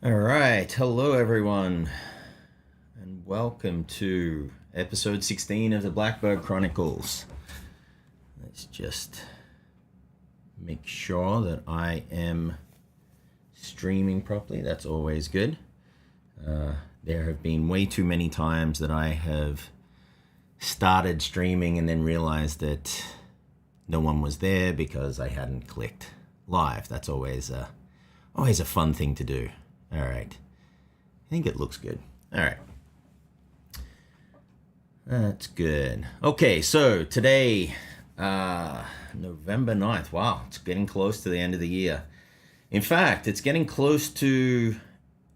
All right, hello everyone, and welcome to episode 16 of the Blackbird Chronicles. Let's just make sure that I am streaming properly. That's always good. There have been way too many times that I have started streaming and then realized that no one was there because I hadn't clicked live. That's always a fun thing to do. All right. I think it looks good. All right. That's good. Okay, so today, November 9th. Wow, it's getting close to the end of the year. In fact, it's getting close to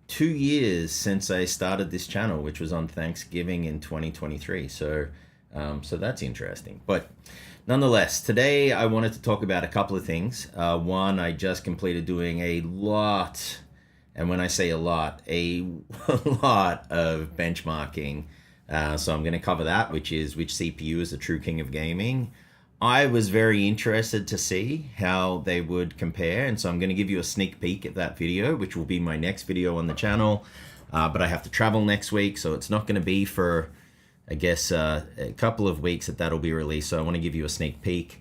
2 years since I started this channel, which was on Thanksgiving in 2023. So that's interesting. But nonetheless, today I wanted to talk about a couple of things. One, I just completed doing a lot. And when I say a lot of benchmarking. So I'm going to cover that, which is which CPU is the true king of gaming. I was very interested to see how they would compare. And so I'm going to give you a sneak peek at that video, which will be my next video on the channel. But I have to travel next week, so it's not going to be for, I guess, a couple of weeks that'll be released. So I want to give you a sneak peek.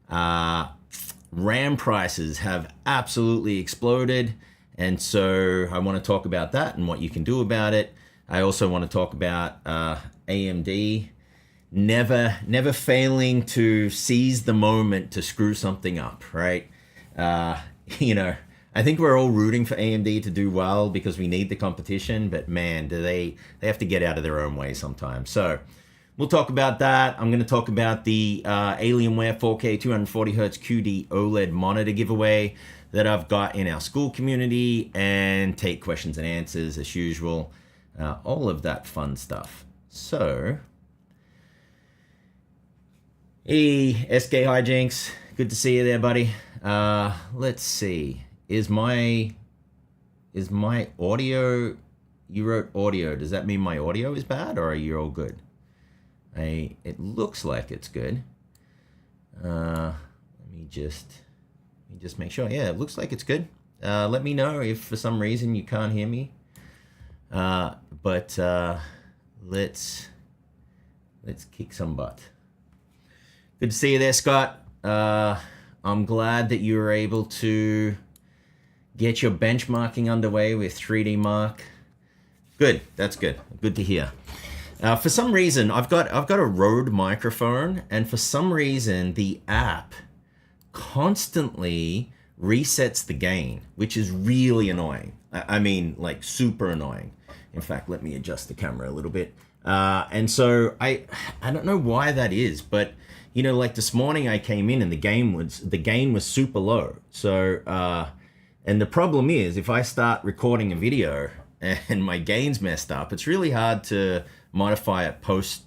RAM prices have absolutely exploded. And so I want to talk about that and what you can do about it. I also want to talk about AMD never failing to seize the moment to screw something up, right? I think we're all rooting for AMD to do well because we need the competition, but man, they have to get out of their own way sometimes. So we'll talk about that. I'm going to talk about the Alienware 4K 240Hz QD-OLED monitor giveaway that I've got in our Skool community, and take questions and answers as usual. All of that fun stuff. So, hey, SK Hijinks, good to see you there, buddy. Let's see. Is my audio? You wrote audio. Does that mean my audio is bad, or are you all good? It looks like it's good. Let me just make sure. Yeah, it looks like it's good. Let me know if for some reason you can't hear me. But let's kick some butt. Good to see you there, Scott. I'm glad that you were able to get your benchmarking underway with 3D Mark. Good, that's good. Good to hear. For some reason, I've got a Rode microphone, and for some reason, the app constantly resets the gain, which is really annoying. I mean, like super annoying. In fact, let me adjust the camera a little bit. And so I don't know why that is, but like this morning I came in and the gain was super low. So and the problem is if I start recording a video and my gain's messed up, it's really hard to modify it post,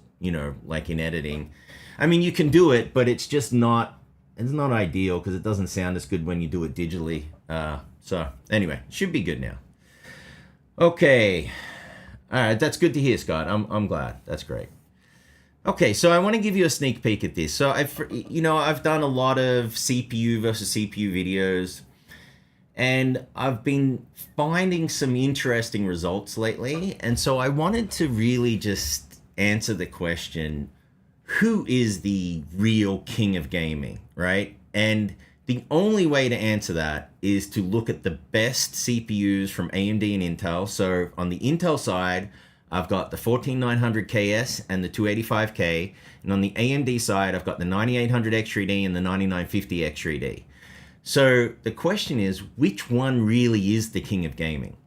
like in editing. I mean, you can do it, but it's just not ideal because it doesn't sound as good when you do it digitally. So anyway, should be good now. Okay. All right, that's good to hear, Scott. I'm glad. That's great. Okay, so I want to give you a sneak peek at this. So I've done a lot of CPU versus CPU videos, and I've been finding some interesting results lately. And so I wanted to really just answer the question, who is the real king of gaming, right? And the only way to answer that is to look at the best CPUs from AMD and Intel. So on the Intel side, I've got the 14900KS and the 285K. And on the AMD side, I've got the 9800X3D and the 9950X3D. So the question is, which one really is the king of gaming?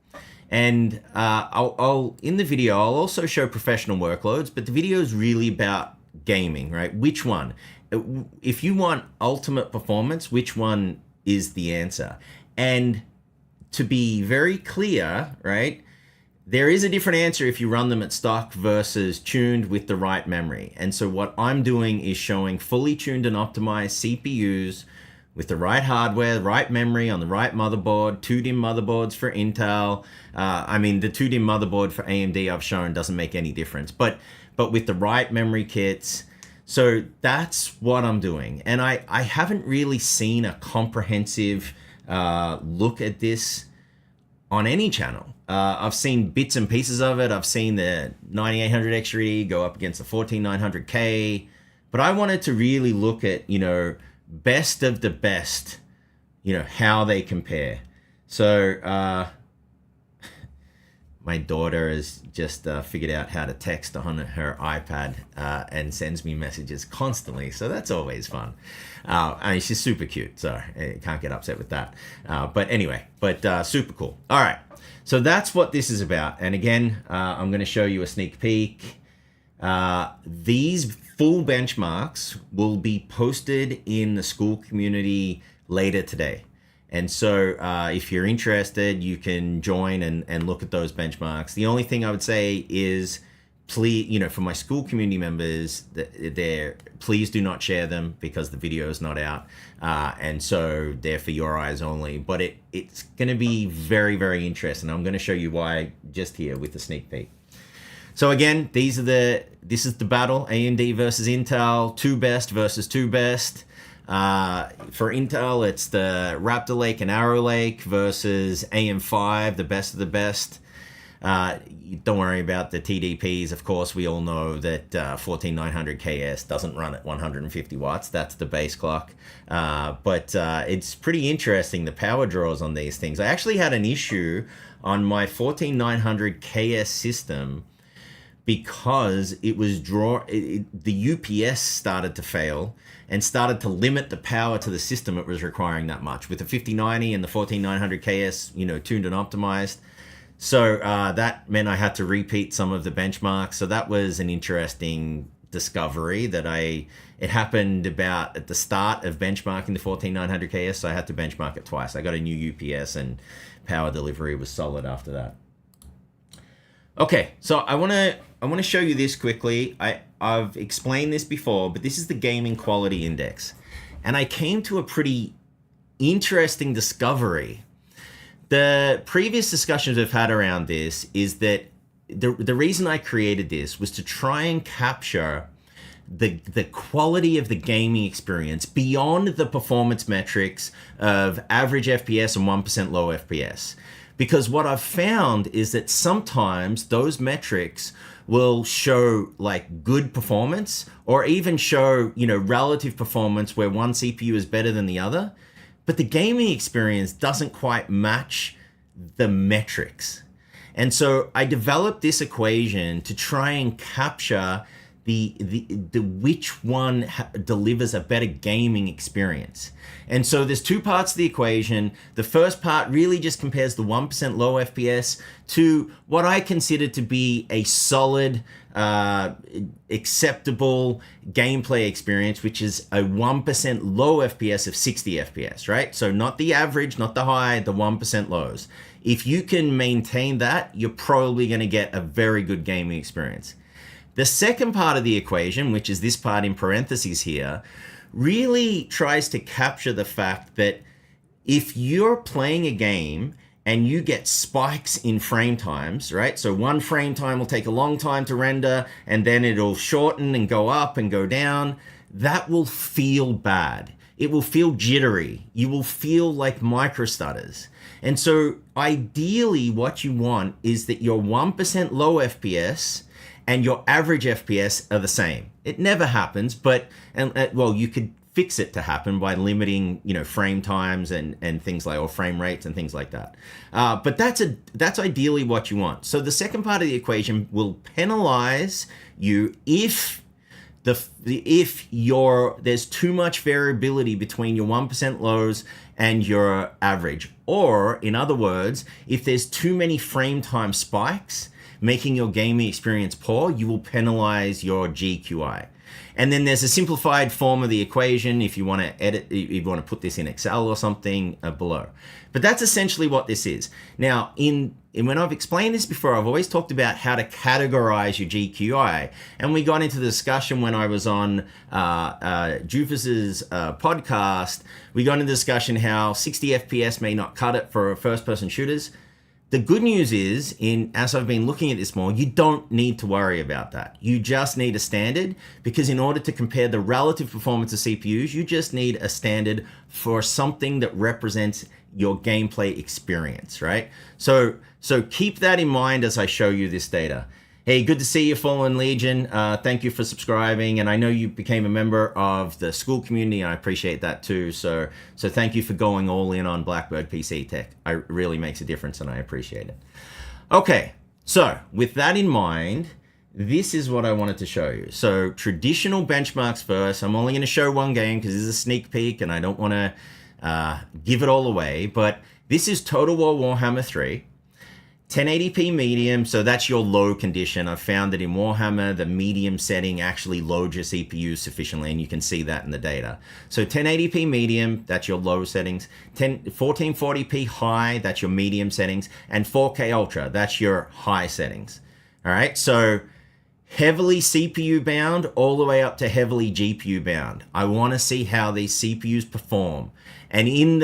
And I'll in the video, I'll also show professional workloads, but the video is really about gaming, right? Which one? If you want ultimate performance, which one is the answer? And to be very clear, right, there is a different answer if you run them at stock versus tuned with the right memory. And so what I'm doing is showing fully tuned and optimized CPUs with the right hardware, the right memory on the right motherboard, 2DIMM motherboards for Intel. I mean, the 2DIMM motherboard for AMD I've shown doesn't make any difference, but with the right memory kits. So that's what I'm doing. And I haven't really seen a comprehensive look at this on any channel. I've seen bits and pieces of it. I've seen the 9800 XRD go up against the 14900K, but I wanted to really look at, best of the best, how they compare. So my daughter has just figured out how to text on her iPad and sends me messages constantly. So that's always fun. I mean, she's super cute, so I can't get upset with that. But anyway, super cool. All right. So that's what this is about. And again, I'm going to show you a sneak peek. These full benchmarks will be posted in the Skool community later today. And so if you're interested, you can join and look at those benchmarks. The only thing I would say is, please, for my Skool community members, please do not share them because the video is not out. And so they're for your eyes only. But it's going to be very, very interesting. I'm going to show you why just here with the sneak peek. So again, this is the battle, AMD versus Intel, 2 best versus 2 best. For Intel, it's the Raptor Lake and Arrow Lake versus AM5, the best of the best. Don't worry about the TDPs. Of course, we all know that 14900KS doesn't run at 150 watts. That's the base clock. But it's pretty interesting, the power draws on these things. I actually had an issue on my 14900KS system because it was the UPS started to fail and started to limit the power to the system it was requiring that much with the 5090 and the 14900KS, tuned and optimized. So that meant I had to repeat some of the benchmarks. So that was an interesting discovery that it happened about at the start of benchmarking the 14900KS. So I had to benchmark it twice. I got a new UPS and power delivery was solid after that. Okay, so I want to show you this quickly. I've explained this before, but this is the gaming quality index. And I came to a pretty interesting discovery. The previous discussions we've had around this is that the reason I created this was to try and capture the quality of the gaming experience beyond the performance metrics of average FPS and 1% low FPS. Because what I've found is that sometimes those metrics will show like good performance or even show, relative performance where one CPU is better than the other. But the gaming experience doesn't quite match the metrics. And so I developed this equation to try and capture the which one delivers a better gaming experience. And so there's 2 parts to the equation. The first part really just compares the 1% low FPS to what I consider to be a solid, acceptable gameplay experience, which is a 1% low FPS of 60 FPS, right? So not the average, not the high, the 1% lows. If you can maintain that, you're probably going to get a very good gaming experience. The second part of the equation, which is this part in parentheses here, really tries to capture the fact that if you're playing a game and you get spikes in frame times, right? So one frame time will take a long time to render and then it'll shorten and go up and go down. That will feel bad. It will feel jittery. You will feel like micro stutters. And so ideally what you want is that your 1% low FPS and your average FPS are the same. It never happens, but you could fix it to happen by limiting, frame times and things like, or frame rates and things like that. But that's ideally what you want. So the second part of the equation will penalize you if there's too much variability between your 1% lows and your average, or in other words, if there's too many frame time spikes making your gaming experience poor, you will penalize your GQI. And then there's a simplified form of the equation if you want to edit, if you want to put this in Excel or something below. But that's essentially what this is. Now, when I've explained this before, I've always talked about how to categorize your GQI. And we got into the discussion when I was on Jufus's podcast. We got into the discussion how 60 FPS may not cut it for first-person shooters. The good news is, as I've been looking at this more, you don't need to worry about that. You just need a standard, because in order to compare the relative performance of CPUs, you just need a standard for something that represents your gameplay experience, right? So keep that in mind as I show you this data. Hey, good to see you, Fallen Legion. Thank you for subscribing, and I know you became a member of the Skool Community, and I appreciate that too. So thank you for going all in on Blackbird PC tech. It really makes a difference, and I appreciate it. Okay, so with that in mind, this is what I wanted to show you. So traditional benchmarks first. I'm only going to show one game because this is a sneak peek, and I don't want to give it all away. But this is Total War Warhammer 3. 1080p medium, so that's your low condition. I've found that in Warhammer, the medium setting actually loads your CPU sufficiently, and you can see that in the data. So 1080p medium, that's your low settings. 1440p high, that's your medium settings. And 4K Ultra, that's your high settings. All right, so heavily CPU bound all the way up to heavily GPU bound. I want to see how these CPUs perform. And in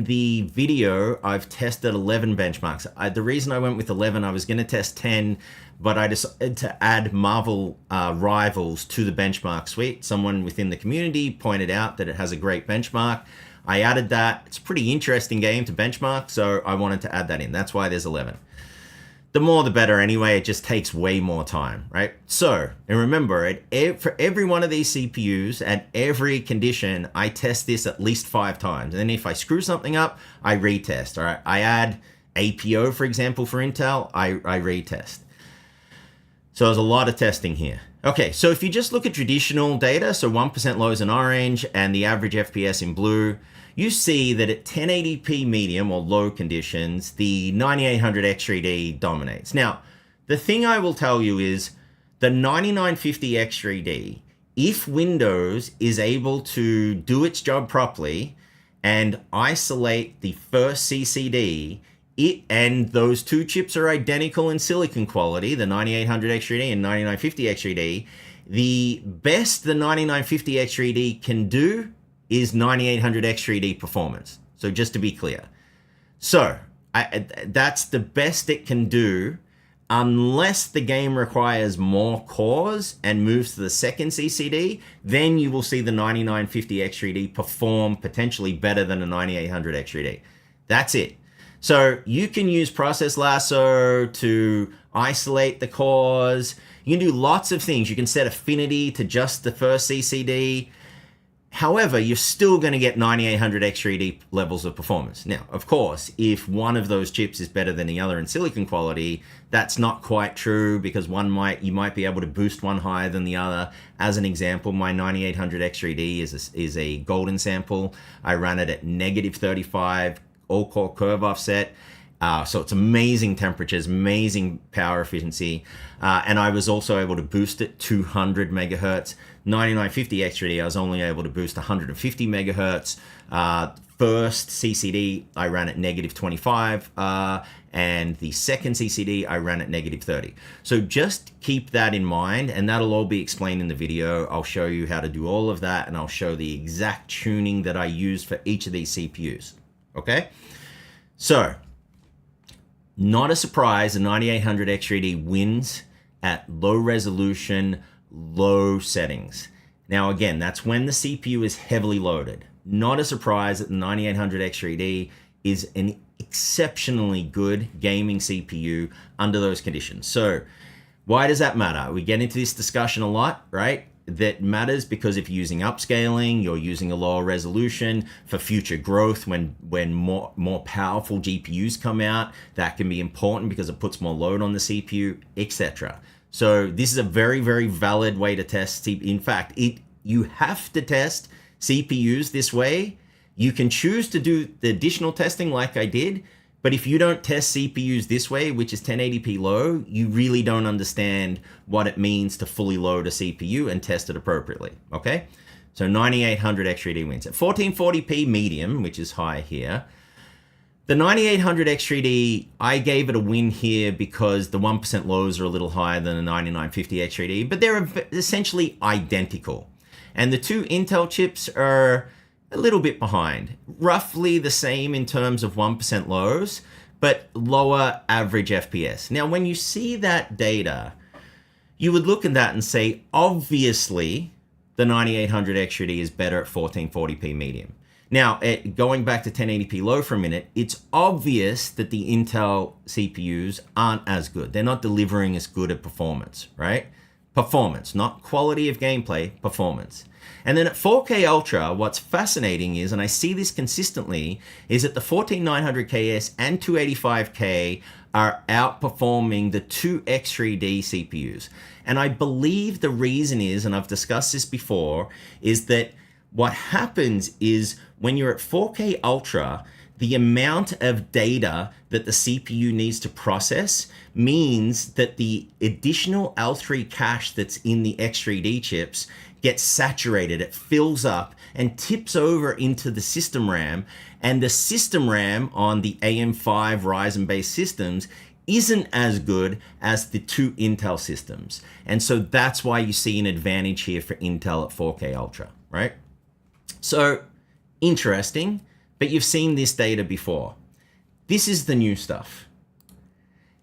the video, I've tested 11 benchmarks. The reason I went with 11, I was going to test 10, but I decided to add Marvel Rivals to the benchmark suite. Someone within the community pointed out that it has a great benchmark. I added that. It's a pretty interesting game to benchmark, so I wanted to add that in. That's why there's 11. The more the better anyway, it just takes way more time, right? So, and remember, for every one of these CPUs at every condition, I test this at least 5 times. And then if I screw something up, I retest, all right? I add APO, for example, for Intel, I retest. So there's a lot of testing here. Okay, so if you just look at traditional data, so 1% lows in orange and the average FPS in blue, you see that at 1080p medium or low conditions, the 9800X3D dominates. Now, the thing I will tell you is the 9950X3D, if Windows is able to do its job properly and isolate the first CCD, and those two chips are identical in silicon quality, the 9800X3D and 9950X3D, the best the 9950X3D can do is 9800X3D performance. So just to be clear. So that's the best it can do unless the game requires more cores and moves to the second CCD, then you will see the 9950X3D perform potentially better than a 9800X3D. That's it. So you can use Process Lasso to isolate the cores. You can do lots of things. You can set affinity to just the first CCD. However, you're still going to get 9800X3D levels of performance. Now, of course, if one of those chips is better than the other in silicon quality, that's not quite true because you might be able to boost one higher than the other. As an example, my 9800X3D is a golden sample. I ran it at -35 all-core curve offset. So it's amazing temperatures, amazing power efficiency. And I was also able to boost it 200 megahertz. 9950X3D, I was only able to boost 150 megahertz. First CCD, I ran at -25. And the second CCD, I ran at -30. So just keep that in mind, and that'll all be explained in the video. I'll show you how to do all of that, and I'll show the exact tuning that I use for each of these CPUs. Okay? So, not a surprise, the 9800X3D wins at low resolution, low settings. Now again, that's when the CPU is heavily loaded. Not a surprise that the 9800X3D is an exceptionally good gaming CPU under those conditions. So why does that matter? We get into this discussion a lot, right? That matters because if you're using upscaling, you're using a lower resolution for future growth. When more powerful GPUs come out, that can be important because it puts more load on the CPU, etc. So this is a very, very valid way to test. In fact, you have to test CPUs this way. You can choose to do the additional testing like I did, but if you don't test CPUs this way, which is 1080p low, you really don't understand what it means to fully load a CPU and test it appropriately, okay? So 9800X3D wins. At 1440p medium, which is high here, the 9800X3D, I gave it a win here because the 1% lows are a little higher than the 9950X3D, but they're essentially identical. And the two Intel chips are a little bit behind, roughly the same in terms of 1% lows, but lower average FPS. Now, when you see that data, you would look at that and say, obviously, the 9800X3D is better at 1440p medium. Now, going back to 1080p low for a minute, it's obvious that the Intel CPUs aren't as good. They're not delivering as good a performance, right? Performance, not quality of gameplay, performance. And then at 4K Ultra, what's fascinating is, and I see this consistently, is that the 14900KS and 285K are outperforming the two X3D CPUs. And I believe the reason is, and I've discussed this before, is that what happens is when you're at 4K Ultra, the amount of data that the CPU needs to process means that the additional L3 cache that's in the X3D chips gets saturated, it fills up and tips over into the system RAM, and the system RAM on the AM5 Ryzen-based systems isn't as good as the two Intel systems. And so that's why you see an advantage here for Intel at 4K Ultra, right? So interesting, but you've seen this data before. This is the new stuff.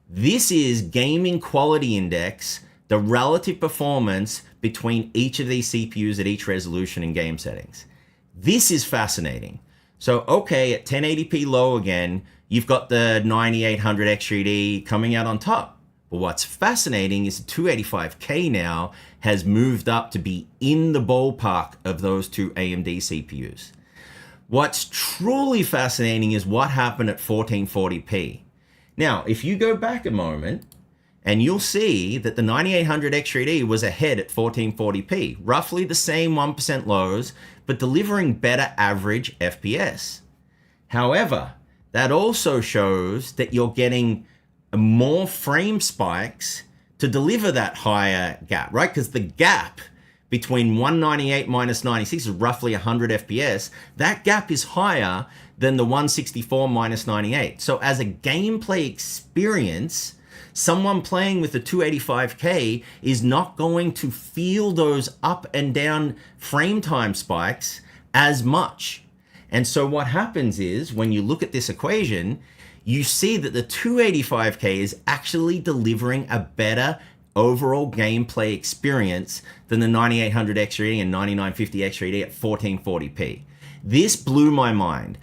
This is Gaming Quality Index, the relative performance between each of these CPUs at each resolution and game settings. This is fascinating. So, okay, at 1080p low again, you've got the 9800 X3D coming out on top. But what's fascinating is the 285K now has moved up to be in the ballpark of those two AMD CPUs. What's truly fascinating is what happened at 1440p. Now, if you go back a moment, and you'll see that the 9800 X3D was ahead at 1440p, roughly the same 1% lows, but delivering better average FPS. However, that also shows that you're getting more frame spikes to deliver that higher gap, right? Because the gap between 198 minus 96 is roughly 100 FPS. That gap is higher than the 164 minus 98. So as a gameplay experience, someone playing with the 285K is not going to feel those up and down frame time spikes as much. And so what happens is when you look at this equation, you see that the 285K is actually delivering a better overall gameplay experience than the 9800 X3D and 9950 X3D at 1440p. This blew my mind.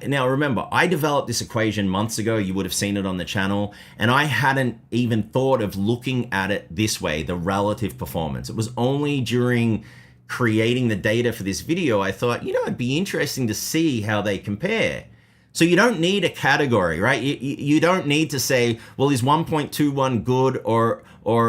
Now remember, I developed this equation months ago. You would have seen it on the channel, and I hadn't even thought of looking at it this way, the relative performance. It was only during creating the data for this video I thought, it'd be interesting to see how they compare. So you don't need a category, right? You don't need to say, well, is 1.21 good or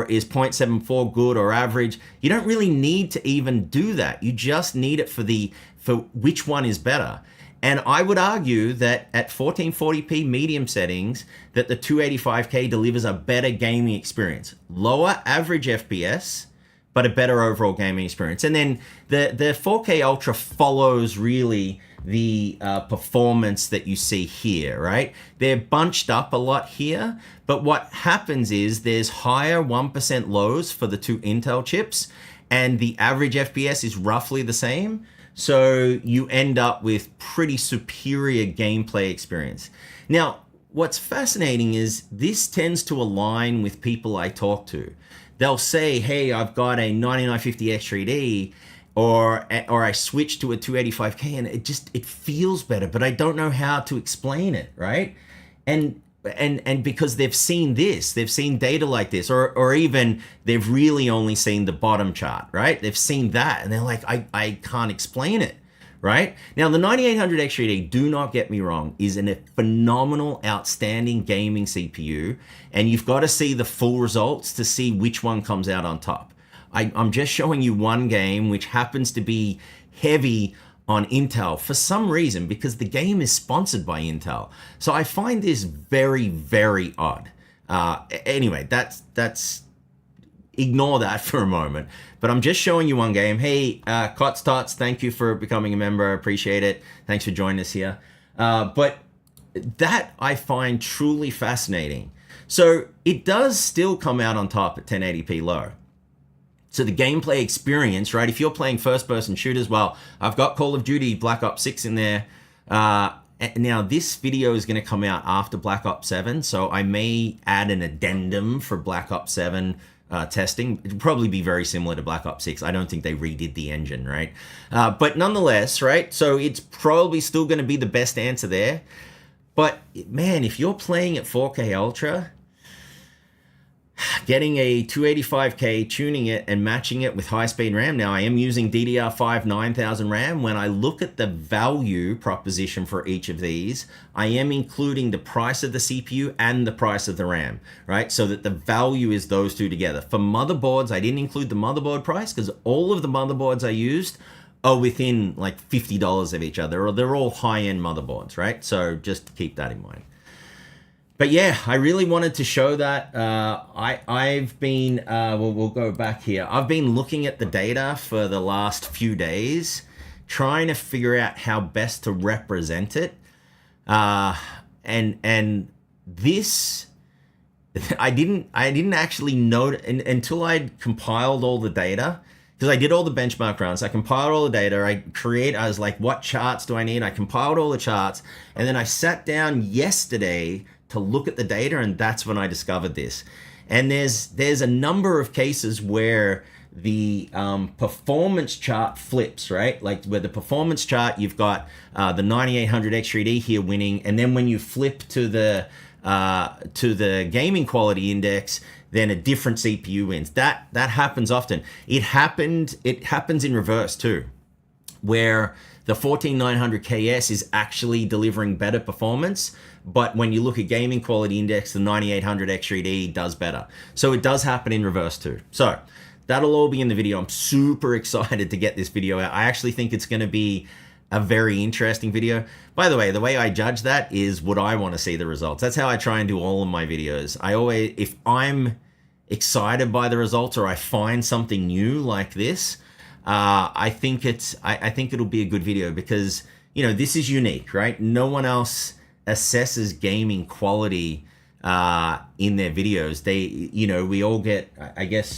is 0.74 good or average? You don't really need to even do that. You just need it for which one is better. And I would argue that at 1440p medium settings, that the 285K delivers a better gaming experience. Lower average FPS, but a better overall gaming experience. And then the 4K Ultra follows really the performance that you see here, right? They're bunched up a lot here, but what happens is there's higher 1% lows for the two Intel chips, and the average FPS is roughly the same. So you end up with pretty superior gameplay experience. Now, what's fascinating is this tends to align with people I talk to. They'll say, hey, I've got a 9950 X3D, or I switch to a 285K, and it feels better, but I don't know how to explain it, right? And because they've seen this, they've seen data like this, or even they've really only seen the bottom chart, right? They've seen that and they're like, I can't explain it, right? Now, the 9800 X3D, do not get me wrong, is a phenomenal, outstanding gaming CPU, and you've got to see the full results to see which one comes out on top. I'm just showing you one game which happens to be heavy on Intel for some reason, because the game is sponsored by Intel. So I find this very, very odd. Anyway, that's ignore that for a moment. But I'm just showing you one game. Hey, Cots Tots, thank you for becoming a member. I appreciate it. Thanks for joining us here. But that I find truly fascinating. So it does still come out on top at 1080p low. So the gameplay experience, right? If you're playing first-person shooters, well, I've got Call of Duty Black Ops 6 in there. Now, this video is going to come out after Black Ops 7, so I may add an addendum for Black Ops 7 testing. It'll probably be very similar to Black Ops 6. I don't think they redid the engine, right? But nonetheless, right? So it's probably still going to be the best answer there. But man, if you're playing at 4K Ultra, getting a 285K, tuning it and matching it with high-speed RAM. Now, I am using DDR5 9000 RAM. When I look at the value proposition for each of these, I am including the price of the CPU and the price of the RAM, right? So that the value is those two together. For motherboards, I didn't include the motherboard price because all of the motherboards I used are within like $50 of each other, or they're all high-end motherboards, right? So just keep that in mind. But yeah, I really wanted to show that. I've been, we'll go back here. I've been looking at the data for the last few days, trying to figure out how best to represent it. And this, I didn't actually know until I'd compiled all the data, because I did all the benchmark runs. I compiled all the data. I was like, what charts do I need? I compiled all the charts. And then I sat down yesterday to look at the data, and that's when I discovered this. And there's a number of cases where the performance chart flips, right? Like where the performance chart, you've got the 9800 X3D here winning, and then when you flip to the gaming quality index, then a different CPU wins. That happens often. It happens in reverse too, where the 14900 KS is actually delivering better performance, but when you look at gaming quality index, the 9800 X3D does better. So it does happen in reverse too. So that'll all be in the video. I'm super excited to get this video out. I actually think it's going to be a very interesting video. By the way I judge that is, would I want to see the results? That's how I try and do all of my videos. If I'm excited by the results or I find something new like this, I think it'll be a good video because, you know, this is unique, right? No one else assesses gaming quality in their videos.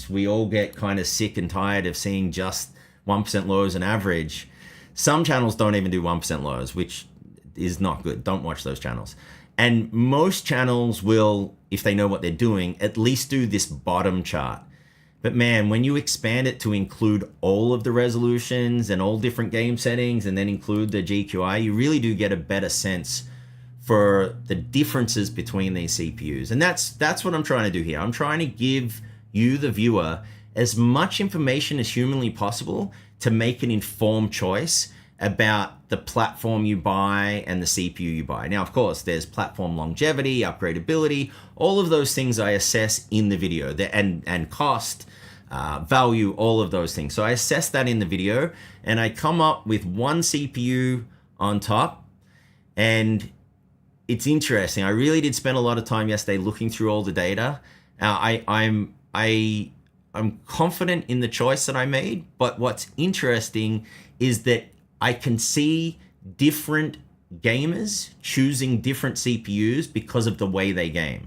We all get kind of sick and tired of seeing just 1% lows and average. Some channels don't even do 1% lows, which is not good. Don't watch those channels. And most channels will, if they know what they're doing, at least do this bottom chart. But man, when you expand it to include all of the resolutions and all different game settings and then include the GQI, you really do get a better sense for the differences between these CPUs. And that's what I'm trying to do here. I'm trying to give you, the viewer, as much information as humanly possible to make an informed choice about the platform you buy and the CPU you buy. Now, of course, there's platform longevity, upgradability, all of those things I assess in the video, and cost, value, all of those things. So I assess that in the video, and I come up with one CPU on top, and it's interesting. I really did spend a lot of time yesterday looking through all the data. I'm confident in the choice that I made, but what's interesting is that I can see different gamers choosing different CPUs because of the way they game.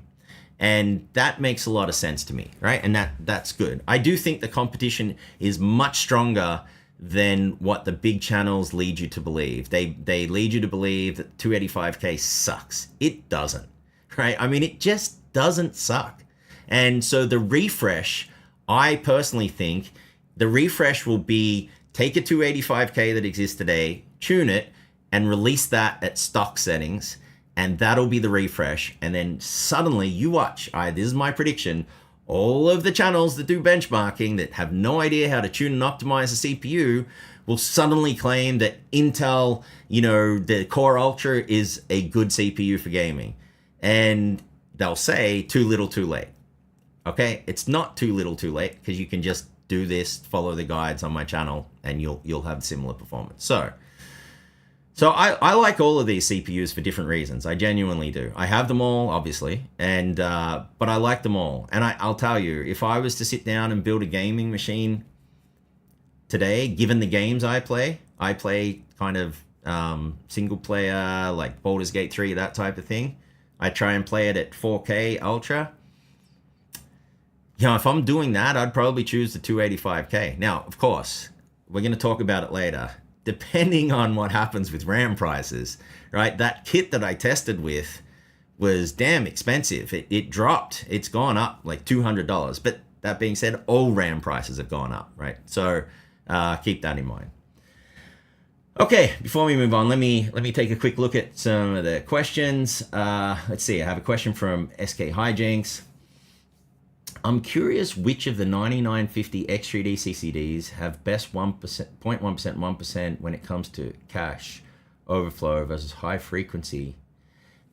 And that makes a lot of sense to me, right? And that's good. I do think the competition is much stronger than what the big channels lead you to believe. They lead you to believe that 285K sucks. It doesn't, right? I mean, it just doesn't suck. And so the refresh, I personally think the refresh will be take a 285K that exists today, tune it, and release that at stock settings, and that'll be the refresh. And then suddenly, you watch, this is my prediction, all of the channels that do benchmarking that have no idea how to tune and optimize the CPU will suddenly claim that Intel, the Core Ultra is a good CPU for gaming. And they'll say too little too late. Okay, it's not too little too late, because you can just do this, follow the guides on my channel, and you'll have similar performance. So I like all of these CPUs for different reasons. I genuinely do. I have them all, obviously, and but I like them all. And I'll tell you, if I was to sit down and build a gaming machine today, given the games I play kind of single player, like Baldur's Gate 3, that type of thing. I try and play it at 4K Ultra. If I'm doing that, I'd probably choose the 285K. Now, of course, we're going to talk about it later. Depending on what happens with RAM prices, right? That kit that I tested with was damn expensive. It dropped. It's gone up like $200. But that being said, all RAM prices have gone up, right? So keep that in mind. Okay, before we move on, let me take a quick look at some of the questions. Let's see, I have a question from SK Hijinks. I'm curious which of the 9950 X3D CCDs have best 1%, 0.1%, 1% when it comes to cache overflow versus high frequency.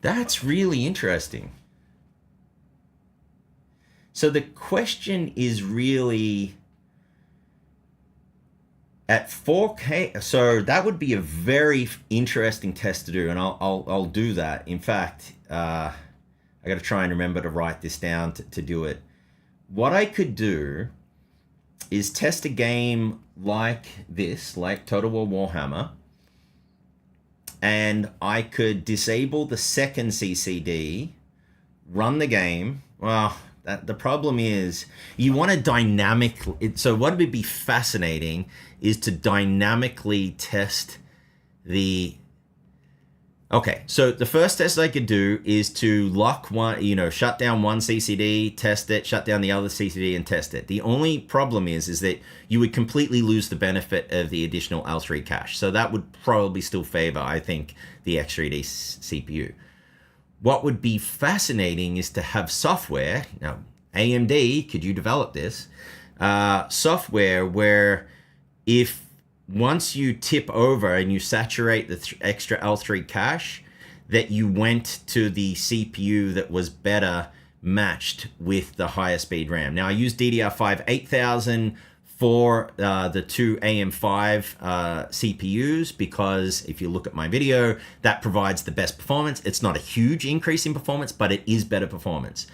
That's really interesting. So the question is really at 4K, so that would be a very interesting test to do, and I'll do that. In fact, I got to try and remember to write this down to do it. What I could do is test a game like this, like Total War Warhammer, and I could disable the second CCD, run the game. Well, the problem is you want to dynamically, so what would be fascinating is to dynamically test the, okay, so the first test I could do is to lock one, shut down one CCD, test it, shut down the other CCD and test it. The only problem is that you would completely lose the benefit of the additional L3 cache. So that would probably still favor, I think, the X3D CPU. What would be fascinating is to have software, now AMD, could you develop this, software where if once you tip over and you saturate the extra L3 cache, that you went to the CPU that was better matched with the higher speed RAM. Now I use DDR5 8000 for the two AM5 CPUs because if you look at my video, that provides the best performance. It's not a huge increase in performance, but it is better performance.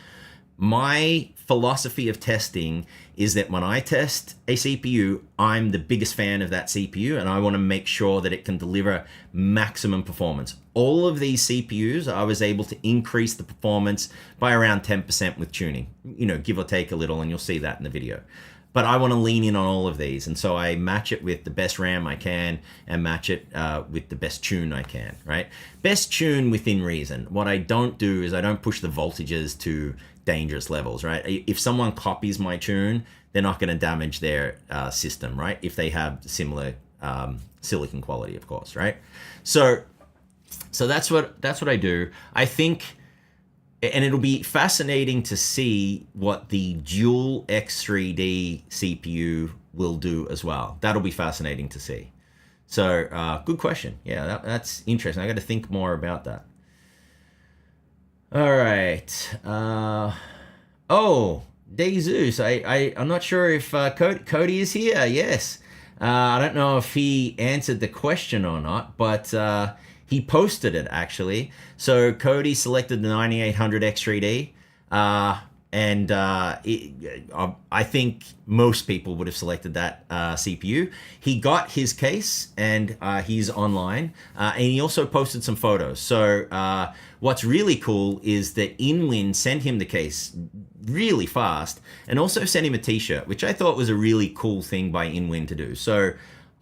My philosophy of testing is that when I test a CPU, I'm the biggest fan of that CPU and I want to make sure that it can deliver maximum performance. All of these CPUs, I was able to increase the performance by around 10% with tuning, give or take a little, and you'll see that in the video. But I want to lean in on all of these, and so I match it with the best RAM I can and match it with the best tune I can, right? Best tune within reason. What I don't do is I don't push the voltages to dangerous levels, right? If someone copies my tune, they're not going to damage their system, right? If they have similar silicon quality, of course, right? So that's what I do. I think, and it'll be fascinating to see what the dual X3D CPU will do as well. That'll be fascinating to see. So good question. Yeah, that's interesting. I got to think more about that. All right. Oh, DayZeus. I'm not sure if Cody is here. Yes. I don't know if he answered the question or not, but he posted it actually. So Cody selected the 9800 X3D, and I think most people would have selected that CPU. He got his case, and he's online, and he also posted some photos. So what's really cool is that InWin sent him the case really fast, and also sent him a t-shirt, which I thought was a really cool thing by InWin to do. So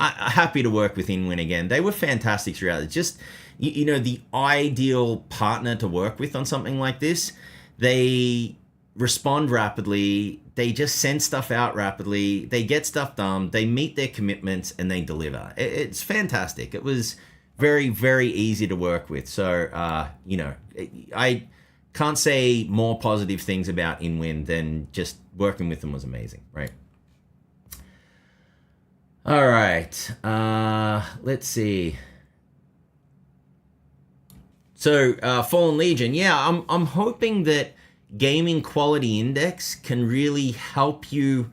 I'm happy to work with InWin again. They were fantastic throughout. It's just, the ideal partner to work with on something like this. They respond rapidly. They just send stuff out rapidly. They get stuff done. They meet their commitments and they deliver. It's fantastic. It was very, very easy to work with. So, I can't say more positive things about InWin than just working with them was amazing, right? All right, let's see. So Fallen Legion, yeah, I'm hoping that Gaming Quality Index can really help you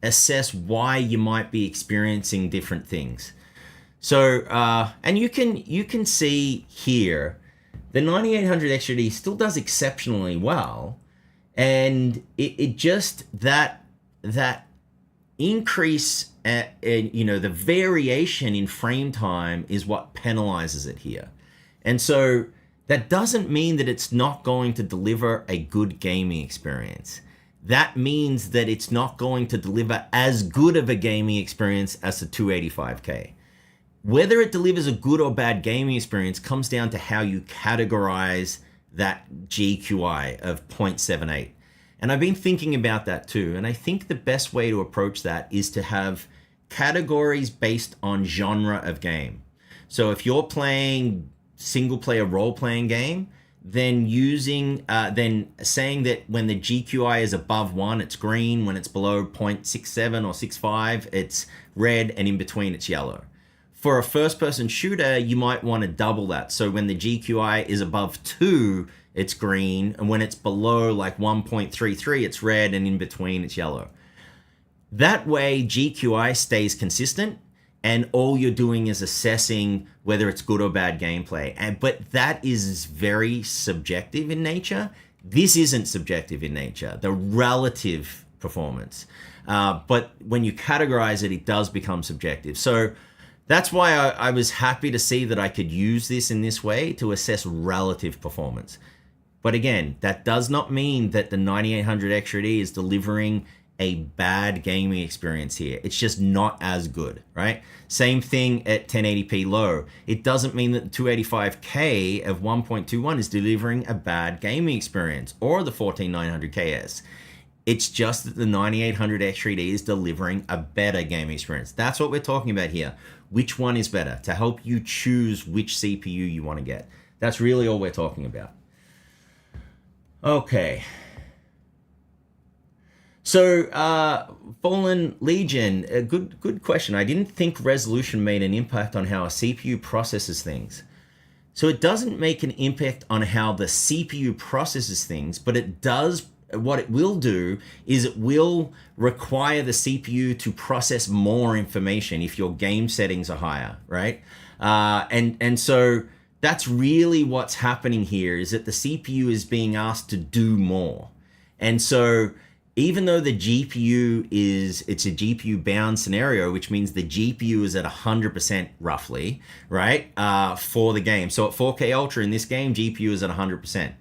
assess why you might be experiencing different things. So, and you can see here, the 9800 X3D still does exceptionally well, and it just that increase at, the variation in frame time is what penalizes it here. And so that doesn't mean that it's not going to deliver a good gaming experience. That means that it's not going to deliver as good of a gaming experience as the 285K. Whether it delivers a good or bad gaming experience comes down to how you categorize that GQI of 0.78. And I've been thinking about that too. And I think the best way to approach that is to have categories based on genre of game. So if you're playing single player role playing game, then saying that when the GQI is above 1, it's green. When it's below 0.67 or 0.65, it's red, and in between it's yellow. For a first-person shooter, you might want to double that. So when the GQI is above 2, it's green, and when it's below like 1.33, it's red, and in between it's yellow. That way, GQI stays consistent, and all you're doing is assessing whether it's good or bad gameplay. But that is very subjective in nature. This isn't subjective in nature, the relative performance. But when you categorize it, it does become subjective. So that's why I was happy to see that I could use this in this way to assess relative performance. But again, that does not mean that the 9800 XTRD is delivering a bad gaming experience here. It's just not as good, right? Same thing at 1080p low. It doesn't mean that the 285K of 1.21 is delivering a bad gaming experience, or the 14900KS. It's just that the 9800 XTRD is delivering a better gaming experience. That's what we're talking about here. Which one is better, to help you choose which CPU you want to get. That's really all we're talking about. Okay. So, Fallen Legion, a good question. I didn't think resolution made an impact on how a CPU processes things. So it doesn't make an impact on how the CPU processes things, but it does, what it will do is it will require the CPU to process more information if your game settings are higher, right? And so that's really what's happening here, is that the CPU is being asked to do more. And so even though the GPU it's a GPU bound scenario, which means the GPU is at 100% roughly, right? For the game. So at 4K Ultra in this game, GPU is at 100%.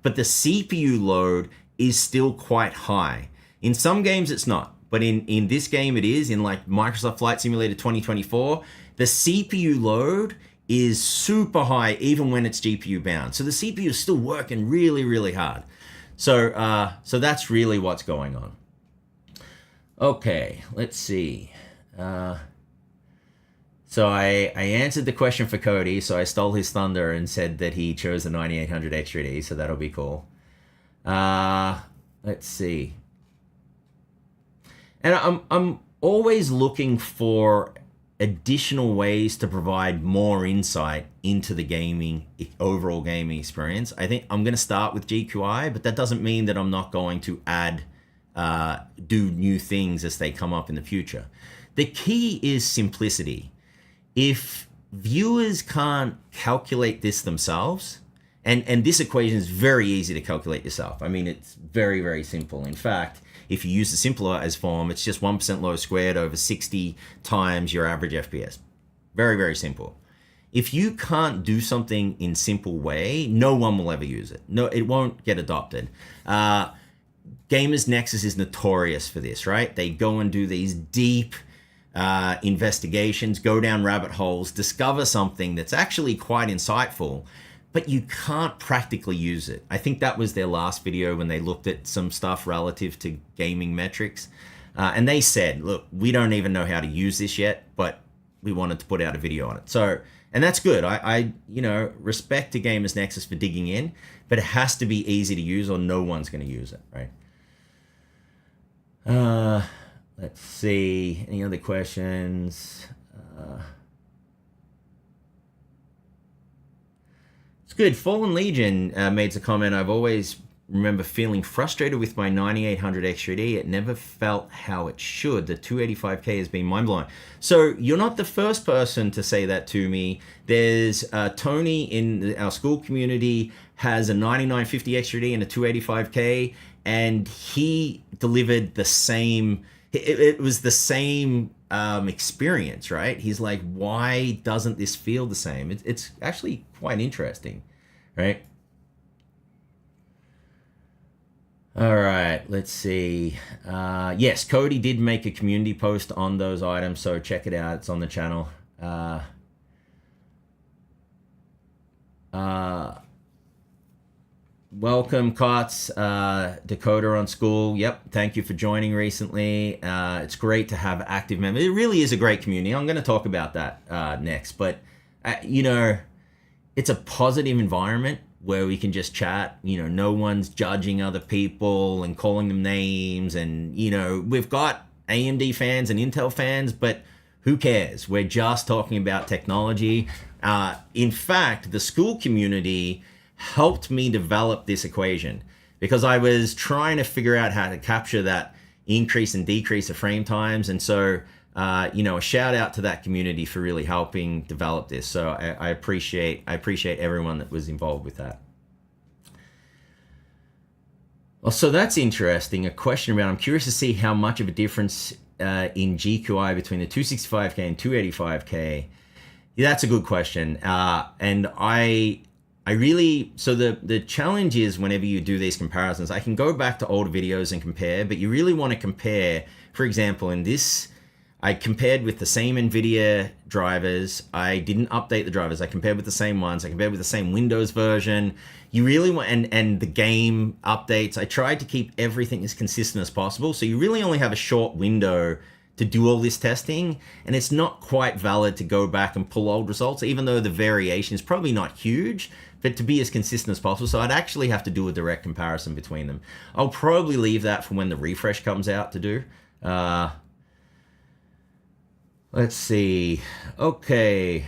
But the CPU load is still quite high. In some games it's not, but in this game it is. In like Microsoft Flight Simulator 2024, the CPU load is super high even when it's GPU bound. So the CPU is still working really, really hard. So that's really what's going on. Okay, let's see. So I answered the question for Cody, so I stole his thunder and said that he chose the 9800 XTRD, so that'll be cool. Let's see. And I'm always looking for additional ways to provide more insight into the overall gaming experience. I think I'm going to start with GQI, but that doesn't mean that I'm not going to do new things as they come up in the future. The key is simplicity. If viewers can't calculate this themselves, and this equation is very easy to calculate yourself. I mean, it's very, very simple. In fact, if you use the simplifiers form, it's just 1% low squared over 60 times your average FPS. Very, very simple. If you can't do something in simple way, no one will ever use it. No, it won't get adopted. Gamers Nexus is notorious for this, right? They go and do these deep investigations, go down rabbit holes, discover something that's actually quite insightful, but you can't practically use it. I think that was their last video when they looked at some stuff relative to gaming metrics. And they said, look, we don't even know how to use this yet, but we wanted to put out a video on it. So, and that's good. I respect to Gamers Nexus for digging in, but it has to be easy to use or no one's going to use it, right? Let's see, any other questions? It's good. Fallen Legion made a comment. I've always remember feeling frustrated with my 9800 XTRD. It never felt how it should. The 285K has been mind-blowing. So you're not the first person to say that to me. There's Tony in our Skool Community has a 9950 XTRD and a 285K, and he delivered the same. It was the same experience, right? He's like, why doesn't this feel the same? It's actually quite interesting, right? All right, let's see. Yes, Cody did make a community post on those items, so check it out. It's on the channel. welcome, Cots, Dakota on Skool. Yep, thank you for joining recently. It's great to have active members. It really is a great community. I'm going to talk about that next. But, you know, it's a positive environment where we can just chat. You know, no one's judging other people and calling them names. And, you know, we've got AMD fans and Intel fans, but who cares? We're just talking about technology. In fact, the Skool community helped me develop this equation because I was trying to figure out how to capture that increase and decrease of frame times. And so, you know, a shout out to that community for really helping develop this. So I appreciate everyone that was involved with that. Well, so that's interesting. A question about, I'm curious to see how much of a difference in GQI between the 265K and 285K. Yeah, that's a good question. And I really, so the challenge is whenever you do these comparisons, I can go back to old videos and compare, but you really want to compare. For example, in this, I compared with the same NVIDIA drivers. I didn't update the drivers. I compared with the same ones. I compared with the same Windows version. You really want, and the game updates. I tried to keep everything as consistent as possible. So you really only have a short window to do all this testing, and it's not quite valid to go back and pull old results, even though the variation is probably not huge, but to be as consistent as possible. So I'd actually have to do a direct comparison between them. I'll probably leave that for when the refresh comes out to do. Let's see. Okay.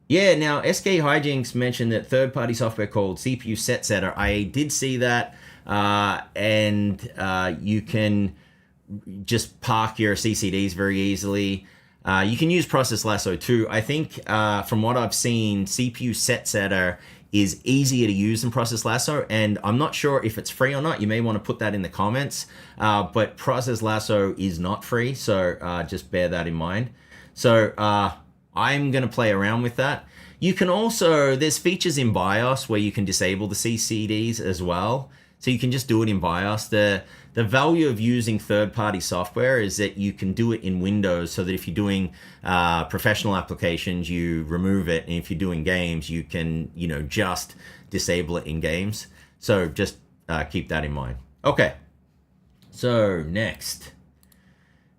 Yeah, now SK Hijinks mentioned that third-party software called CPU Set Setter. I did see that, and you can just park your CCDs very easily. You can use Process Lasso too. I think from what I've seen, CPU Set Setter is easier to use than Process Lasso, and I'm not sure if it's free or not. You may want to put that in the comments, but Process Lasso is not free, so just bear that in mind. So I'm going to play around with that. You can also, there's features in BIOS where you can disable the CCDs as well. So you can just do it in BIOS. The value of using third-party software is that you can do it in Windows, so that if you're doing professional applications, you remove it, and if you're doing games, you can, you know, just disable it in games. So just keep that in mind. Okay. So next,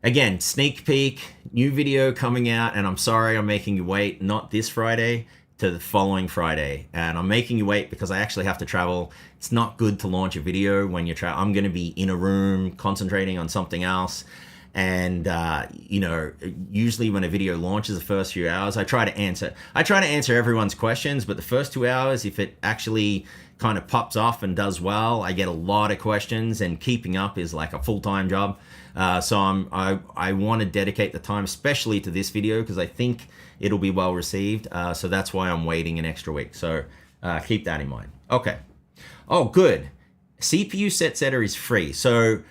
again, sneak peek, new video coming out, and I'm sorry I'm making you wait. Not this Friday, to the following Friday, and I'm making you wait because I actually have to travel. It's not good to launch a video when you're I'm going to be in a room concentrating on something else, and you know, usually when a video launches the first few hours, I try to answer everyone's questions, but the first 2 hours, if it actually kind of pops off and does well, I get a lot of questions, and keeping up is like a full-time job. So I want to dedicate the time, especially to this video, because I think it'll be well received. So that's why I'm waiting an extra week. So keep that in mind. Okay. Oh, good. CPU Set Setter is free. So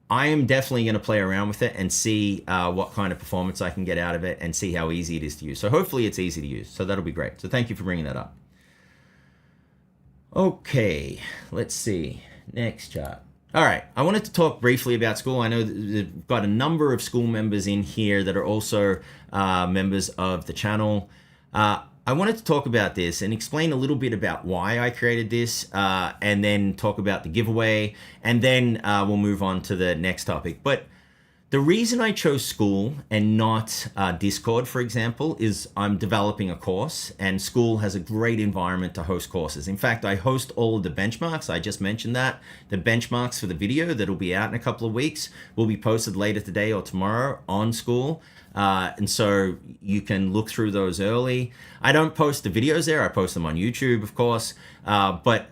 I am definitely going to play around with it and see what kind of performance I can get out of it, and see how easy it is to use. So hopefully it's easy to use. So that'll be great. So thank you for bringing that up. Okay, let's see. Next chart. All right, I wanted to talk briefly about Skool. I know that we've got a number of Skool members in here that are also members of the channel. I wanted to talk about this and explain a little bit about why I created this, and then talk about the giveaway, and then we'll move on to the next topic. But the reason I chose Skool and not Discord, for example, is I'm developing a course, and Skool has a great environment to host courses. In fact, I host all of the benchmarks. I just mentioned that. The benchmarks for the video that'll be out in a couple of weeks will be posted later today or tomorrow on Skool. And so you can look through those early. I don't post the videos there. I post them on YouTube, of course. But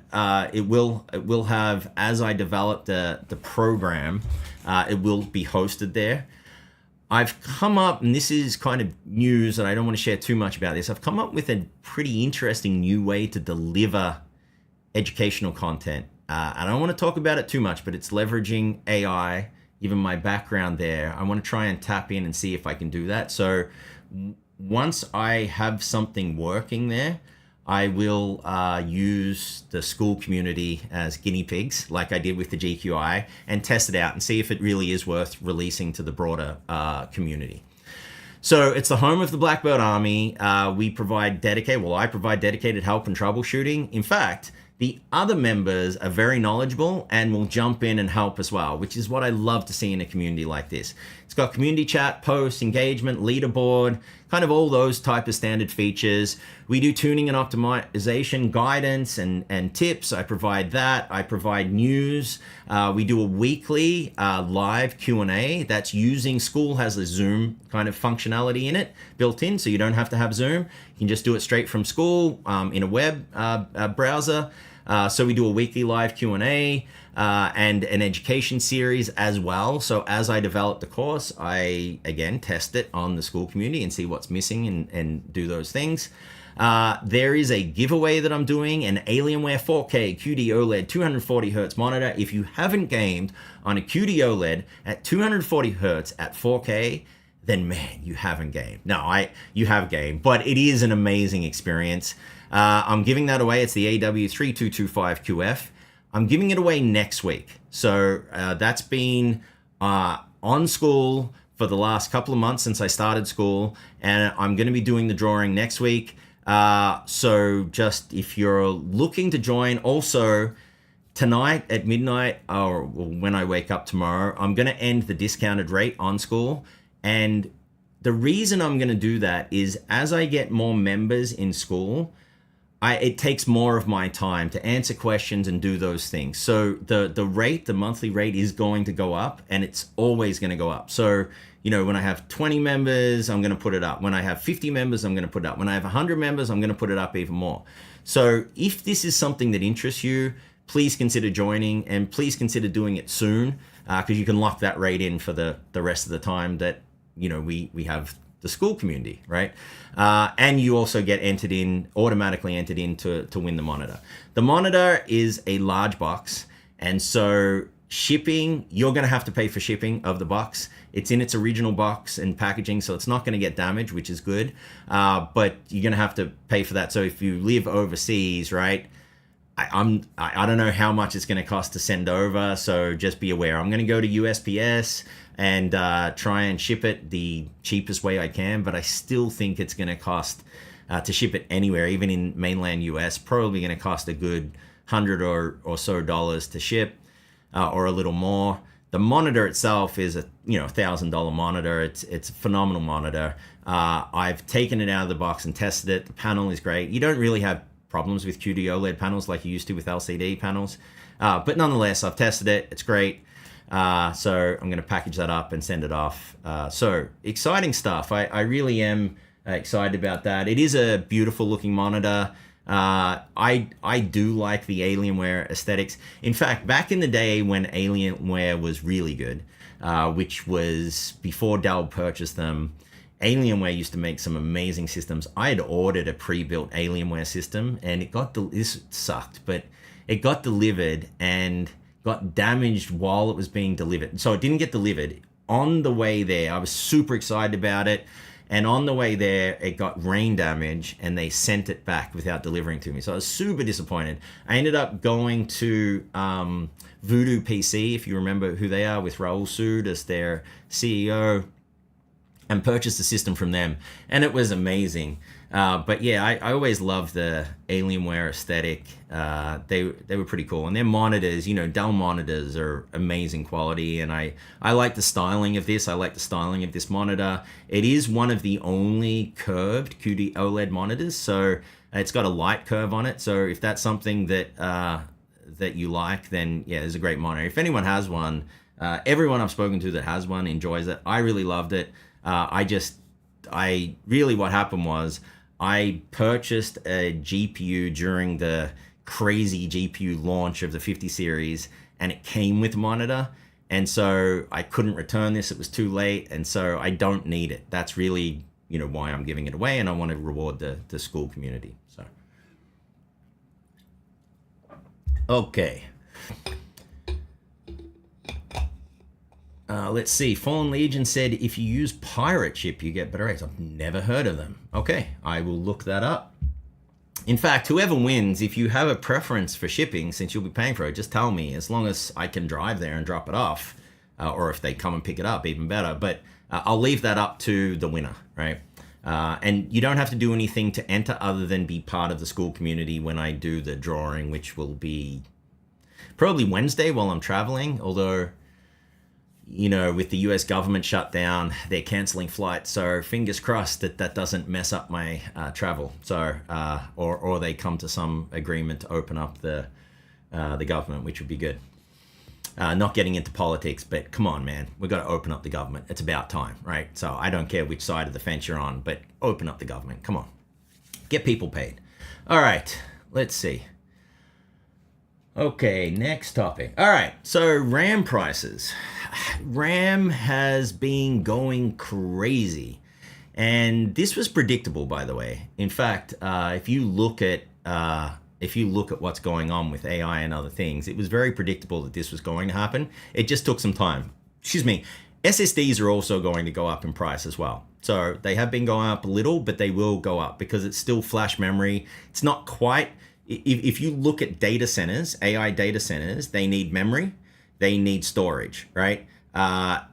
it will have, as I develop the program, it will be hosted there. I've come up, and this is kind of news, and I don't want to share too much about this. I've come up with a pretty interesting new way to deliver educational content. I don't want to talk about it too much, but it's leveraging AI. Given my background there, I want to try and tap in and see if I can do that. So once I have something working there, I will use the Skool community as guinea pigs, like I did with the GQI, and test it out and see if it really is worth releasing to the broader community. So it's the home of the Blackbird Army. I provide dedicated help and troubleshooting. In fact, the other members are very knowledgeable and will jump in and help as well, which is what I love to see in a community like this. It's got community chat, posts, engagement, leaderboard, kind of all those type of standard features. We do tuning and optimization guidance and tips. I provide that. I provide news. We do a weekly live Q&A that's using Skool has a Zoom kind of functionality in it built in, so you don't have to have Zoom. You can just do it straight from Skool in a web browser. So we do a weekly live Q&A and an education series as well. So as I develop the course, I, again, test it on the Skool community and see what's missing and do those things. There is a giveaway that I'm doing, an Alienware 4K QD-OLED 240Hz monitor. If you haven't gamed on a QD-OLED at 240Hz at 4K, then man, you haven't gamed. No, you have gamed, but it is an amazing experience. I'm giving that away. It's the AW3225QF. I'm giving it away next week. So that's been on Skool for the last couple of months since I started Skool, and I'm going to be doing the drawing next week. So just if you're looking to join, also tonight at midnight or when I wake up tomorrow, I'm going to end the discounted rate on Skool. And the reason I'm going to do that is as I get more members in Skool, it takes more of my time to answer questions and do those things. So the monthly rate is going to go up, and it's always going to go up. So, when I have 20 members, I'm going to put it up. When I have 50 members, I'm going to put it up. When I have 100 members, I'm going to put it up even more. So if this is something that interests you, please consider joining, and please consider doing it soon, because you can lock that rate in for the rest of the time that, we have the Skool community, right? And you also get automatically entered in to win the monitor. The monitor is a large box, and so shipping, you're gonna have to pay for shipping of the box. It's in its original box and packaging, so it's not gonna get damaged, which is good, but you're gonna have to pay for that. So if you live overseas, right, I don't know how much it's gonna cost to send over, so just be aware. I'm gonna go to USPS and try and ship it the cheapest way I can, but I still think it's going to cost to ship it anywhere, even in mainland US, probably going to cost a good $100 or so to ship, or a little more. The monitor itself is a $1,000 monitor. It's a phenomenal monitor. I've taken it out of the box and tested it. The panel is great. You don't really have problems with QD-OLED panels like you used to with LCD panels, but nonetheless, I've tested it. It's great. So I'm going to package that up and send it off. So exciting stuff. I really am excited about that. It is a beautiful looking monitor. I do like the Alienware aesthetics. In fact, back in the day when Alienware was really good, which was before Dell purchased them, Alienware used to make some amazing systems. I had ordered a pre-built Alienware system, and this sucked, but it got delivered and got damaged while it was being delivered. So it didn't get delivered. On the way there, I was super excited about it. And on the way there, it got rain damage, and they sent it back without delivering to me. So I was super disappointed. I ended up going to Voodoo PC, if you remember who they are, with Raul Sood as their CEO, and purchased a system from them. And it was amazing. But yeah, I always loved the Alienware aesthetic. They were pretty cool. And their monitors, Dell monitors are amazing quality. And I like the styling of this. I like the styling of this monitor. It is one of the only curved QD-OLED monitors. So it's got a light curve on it. So if that's something that that you like, then yeah, it's a great monitor. If anyone has one, everyone I've spoken to that has one enjoys it. I really loved it. What happened was, I purchased a GPU during the crazy GPU launch of the 50 series, and it came with a monitor, and so I couldn't return this. It was too late, and so I don't need it. That's really why I'm giving it away, and I want to reward the Skool community. So okay. Let's see. Fallen Legion said, if you use Pirate Chip, you get better rates. I've never heard of them. Okay, I will look that up. In fact, whoever wins, if you have a preference for shipping, since you'll be paying for it, just tell me. As long as I can drive there and drop it off, or if they come and pick it up, even better. But I'll leave that up to the winner, right? And you don't have to do anything to enter other than be part of the Skool community when I do the drawing, which will be probably Wednesday while I'm traveling. Although, you know, with the US government shutdown, they're canceling flights. So fingers crossed that that doesn't mess up my travel. So, or they come to some agreement to open up the government, which would be good. Not getting into politics, but come on, man, we've got to open up the government. It's about time, right? So I don't care which side of the fence you're on, but open up the government. Come on, get people paid. All right, let's see. Okay, next topic. All right, so RAM prices. RAM has been going crazy, and this was predictable, by the way. In fact, if you look at what's going on with AI and other things, it was very predictable that this was going to happen. It just took some time. Excuse me. SSDs are also going to go up in price as well. So they have been going up a little, but they will go up because it's still flash memory. It's not quite, if you look at data centers, AI data centers, they need memory, they need storage, right?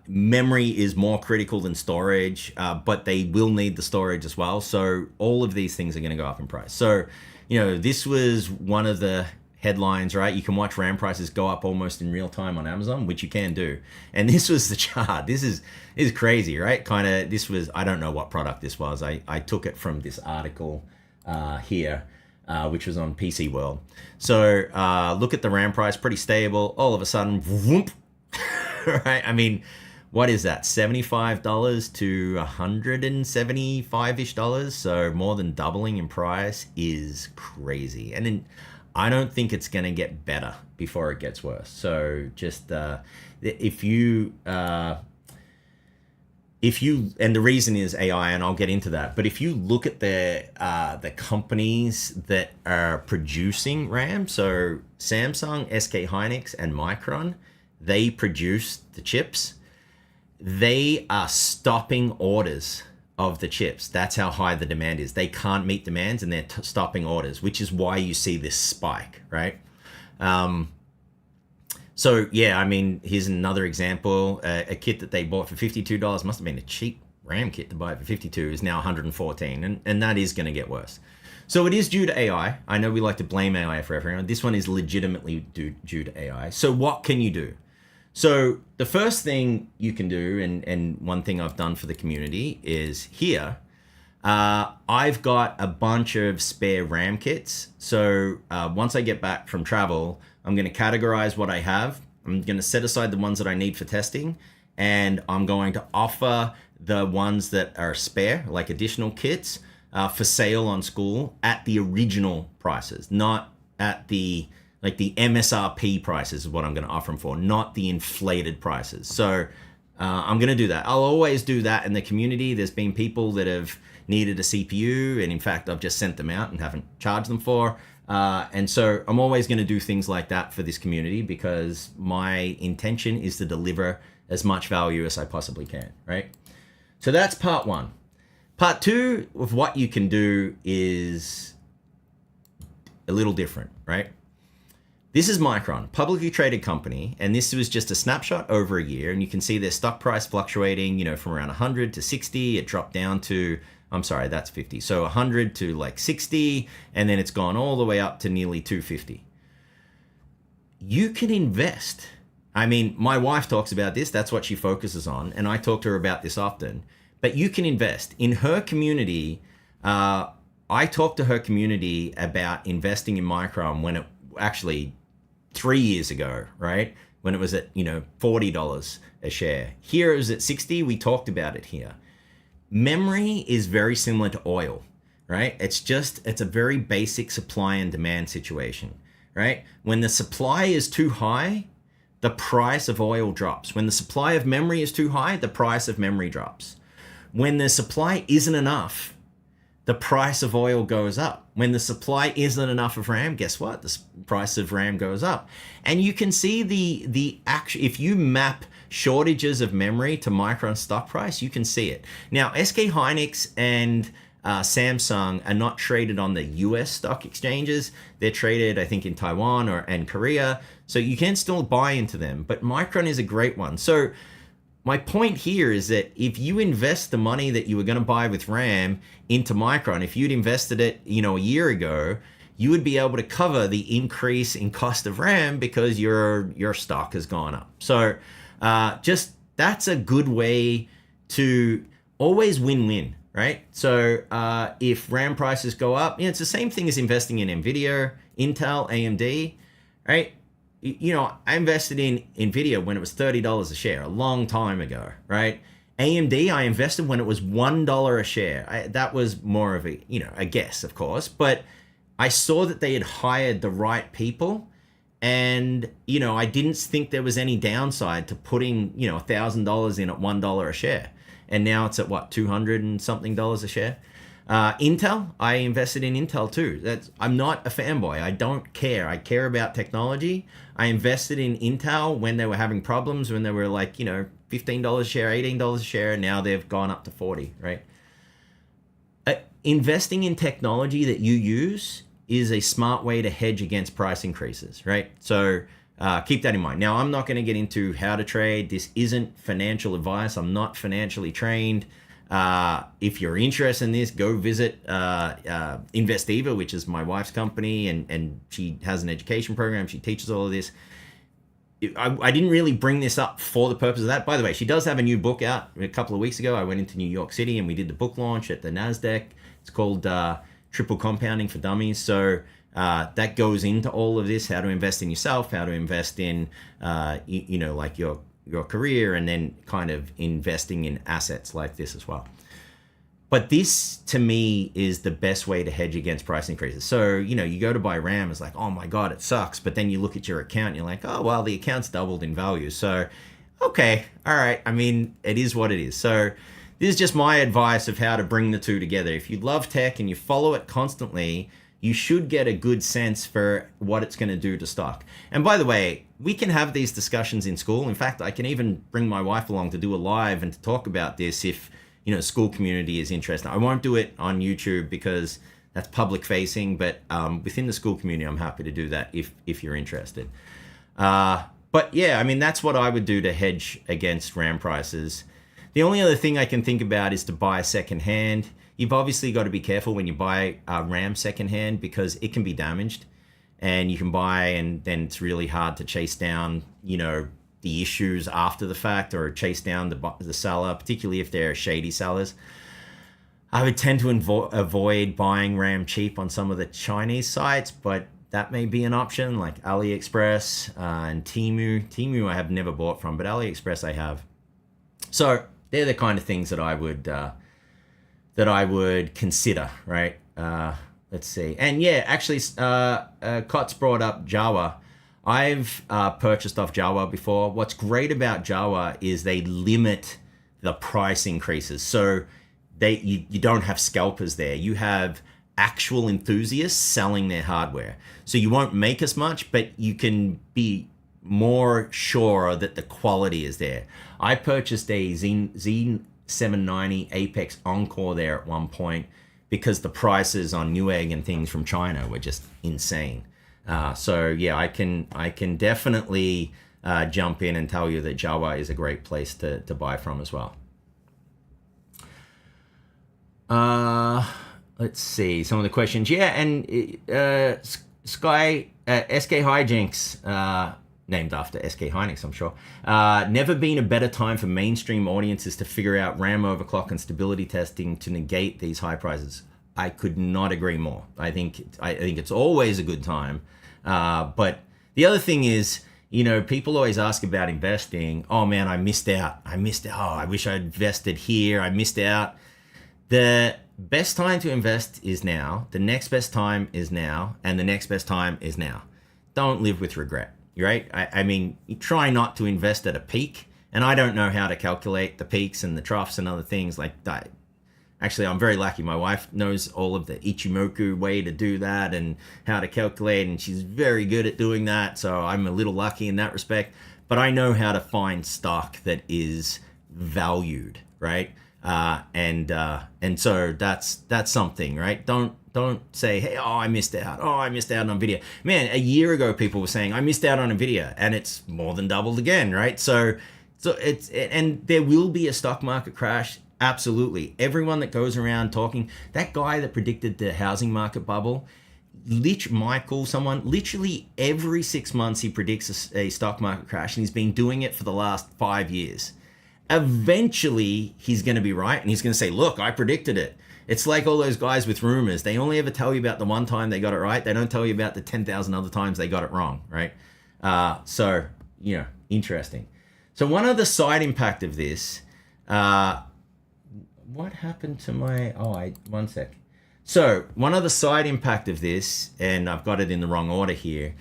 Memory is more critical than storage, but they will need the storage as well. So all of these things are going to go up in price. So, you know, this was one of the headlines, right? You can watch RAM prices go up almost in real time on Amazon, which you can do. And this was the chart. This is crazy, right? Kind of, this was, I don't know what product this was. I took it from this article here, which was on PC World. So look at the RAM price, pretty stable. All of a sudden, whoop, right? I mean, what is that? $75 to $175-ish dollars. So more than doubling in price is crazy. And then I don't think it's going to get better before it gets worse. So just if you, and the reason is AI, and I'll get into that. But if you look at the companies that are producing RAM, so Samsung, SK Hynix, and Micron, they produce the chips. They are stopping orders of the chips. That's how high the demand is. They can't meet demands and they're stopping orders, which is why you see this spike, right? So yeah, I mean, here's another example. A kit that they bought for $52, must have been a cheap RAM kit to buy for $52, is now $114, and that is going to get worse. So it is due to AI. I know we like to blame AI for everything. This one is legitimately due to AI. So what can you do? So the first thing you can do, and one thing I've done for the community is here, I've got a bunch of spare RAM kits. So once I get back from travel, I'm going to categorize what I have. I'm going to set aside the ones that I need for testing, and I'm going to offer the ones that are spare, like additional kits, for sale on Skool at the original prices, not at the MSRP prices is what I'm going to offer them for, not the inflated prices. So I'm going to do that. I'll always do that in the community. There's been people that have needed a CPU, and in fact, I've just sent them out and haven't charged them for. And so I'm always going to do things like that for this community because my intention is to deliver as much value as I possibly can, right? So that's part one. Part two of what you can do is a little different, right? This is Micron, publicly traded company, and this was just a snapshot over a year, and you can see their stock price fluctuating, you know, from around 100 to 60. It dropped down to, I'm sorry, that's 50. So 100 to like 60, and then it's gone all the way up to nearly 250. You can invest. I mean, my wife talks about this. That's what she focuses on, and I talk to her about this often. But you can invest. In her community, I talked to her community about investing in Micron when it actually 3 years ago, right? When it was at, you know, $40 a share. Here it was at 60. We talked about it here. Memory is very similar to oil, right? It's a very basic supply and demand situation, right? When the supply is too high, the price of oil drops. When the supply of memory is too high, the price of memory drops. When the supply isn't enough, the price of oil goes up. When the supply isn't enough of RAM, guess what? The price of RAM goes up. And you can see the action. If you map shortages of memory to Micron stock price, you can see it. Now, SK Hynix and Samsung are not traded on the US stock exchanges. They're traded, I think, in Taiwan and Korea. So you can still buy into them. But Micron is a great one. So my point here is that if you invest the money that you were going to buy with RAM into Micron, if you'd invested it, a year ago, you would be able to cover the increase in cost of RAM because your stock has gone up. So just that's a good way to always win-win, right? So if RAM prices go up, it's the same thing as investing in NVIDIA, Intel, AMD, right? I invested in NVIDIA when it was $30 a share, a long time ago, right? AMD, I invested when it was $1 a share. That was more of a guess, of course, but I saw that they had hired the right people, and, I didn't think there was any downside to putting, $1,000 in at $1 a share. And now it's at what, 200 and something dollars a share? Intel, I invested in Intel too. I'm not a fanboy. I don't care. I care about technology. I invested in Intel when they were having problems, when they were like, $15 a share, $18 a share, and now they've gone up to 40, right? Investing in technology that you use is a smart way to hedge against price increases, right? So keep that in mind. Now, I'm not going to get into how to trade. This isn't financial advice. I'm not financially trained. If you're interested in this, go visit Investiva, which is my wife's company, and she has an education program. She teaches all of this. I didn't really bring this up for the purpose of that. By the way, she does have a new book out. A couple of weeks ago, I went into New York City and we did the book launch at the NASDAQ. It's called Triple Compounding for Dummies. So that goes into all of this, how to invest in yourself, how to invest in, like your career, and then kind of investing in assets like this as well. But this, to me, is the best way to hedge against price increases. So, you go to buy RAM, it's like, oh my God, it sucks. But then you look at your account and you're like, oh, well, the account's doubled in value. So, okay, all right. I mean, it is what it is. So this is just my advice of how to bring the two together. If you love tech and you follow it constantly, you should get a good sense for what it's going to do to stock. And by the way, we can have these discussions in Skool. In fact, I can even bring my wife along to do a live and to talk about this if, Skool Community is interested. I won't do it on YouTube because that's public facing, but within the Skool Community, I'm happy to do that if you're interested. But yeah, I mean, that's what I would do to hedge against RAM prices. The only other thing I can think about is to buy secondhand. You've obviously got to be careful when you buy RAM secondhand because it can be damaged, and you can buy and then it's really hard to chase down, the issues after the fact, or chase down the seller, particularly if they're shady sellers. I would tend to avoid buying RAM cheap on some of the Chinese sites, but that may be an option, like AliExpress and Temu. Temu I have never bought from, but AliExpress I have. So they're the kind of things that I would consider, right? Let's see. And yeah, actually, Kotz brought up Jawa. I've purchased off Jawa before. What's great about Jawa is they limit the price increases. So you don't have scalpers there. You have actual enthusiasts selling their hardware. So you won't make as much, but you can be more sure that the quality is there. I purchased a Z790 Apex Encore there at one point because the prices on Newegg and things from China were just insane. So yeah, I can definitely jump in and tell you that Jawa is a great place to buy from as well. Let's see some of the questions. Yeah, and SK Hijinks, named after SK Hynix, I'm sure. Never been a better time for mainstream audiences to figure out RAM overclock and stability testing to negate these high prices. I could not agree more. I think it's always a good time. But the other thing is, people always ask about investing. Oh man, I missed out. Oh, I wish I'd invested here. I missed out. The best time to invest is now. The next best time is now. And the next best time is now. Don't live with regret, right? I mean, you try not to invest at a peak. And I don't know how to calculate the peaks and the troughs and other things like that. Actually, I'm very lucky. My wife knows all of the Ichimoku way to do that and how to calculate, and she's very good at doing that. So I'm a little lucky in that respect. But I know how to find stock that is valued, right? And so that's something, right? Don't say, hey, I missed out. Oh, I missed out on Nvidia. Man, a year ago, people were saying I missed out on Nvidia, and it's more than doubled again, right? So So and there will be a stock market crash. Absolutely. Everyone that goes around talking, that guy that predicted the housing market bubble, someone, literally every 6 months he predicts a stock market crash, and he's been doing it for the last 5 years. Eventually he's going to be right, and he's going to say, look, I predicted it. It's like all those guys with rumors. They only ever tell you about the one time they got it right. They don't tell you about the 10,000 other times they got it wrong, right? So, interesting. So one other side impact of this, what happened to my, one sec. So one other side impact of this, and I've got it in the wrong order here,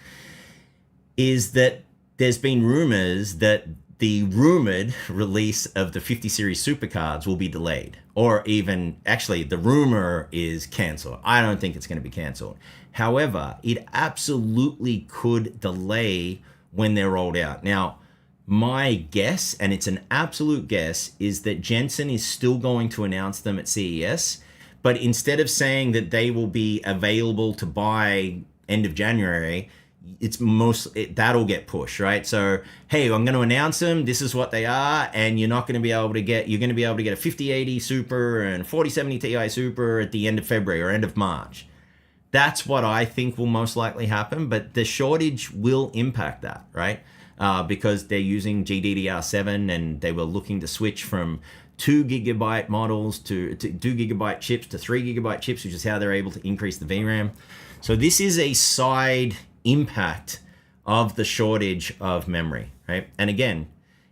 is that there's been rumors that the rumored release of the 50 series supercards will be delayed, or even actually the rumor is canceled. I don't think it's going to be canceled. However, it absolutely could delay when they're rolled out. Now, my guess, and it's an absolute guess, is that Jensen is still going to announce them at CES, but instead of saying that they will be available to buy end of January, that'll get pushed, right? So, hey, I'm going to announce them. This is what they are, and you're going to be able to get a 5080 Super and 4070 Ti Super at the end of February or end of March. That's what I think will most likely happen, but the shortage will impact that, right? Because they're using GDDR7, and they were looking to switch from 2 gigabyte models to 2 gigabyte chips to 3 gigabyte chips, which is how they're able to increase the VRAM. So this is a side impact of the shortage of memory, right? And again,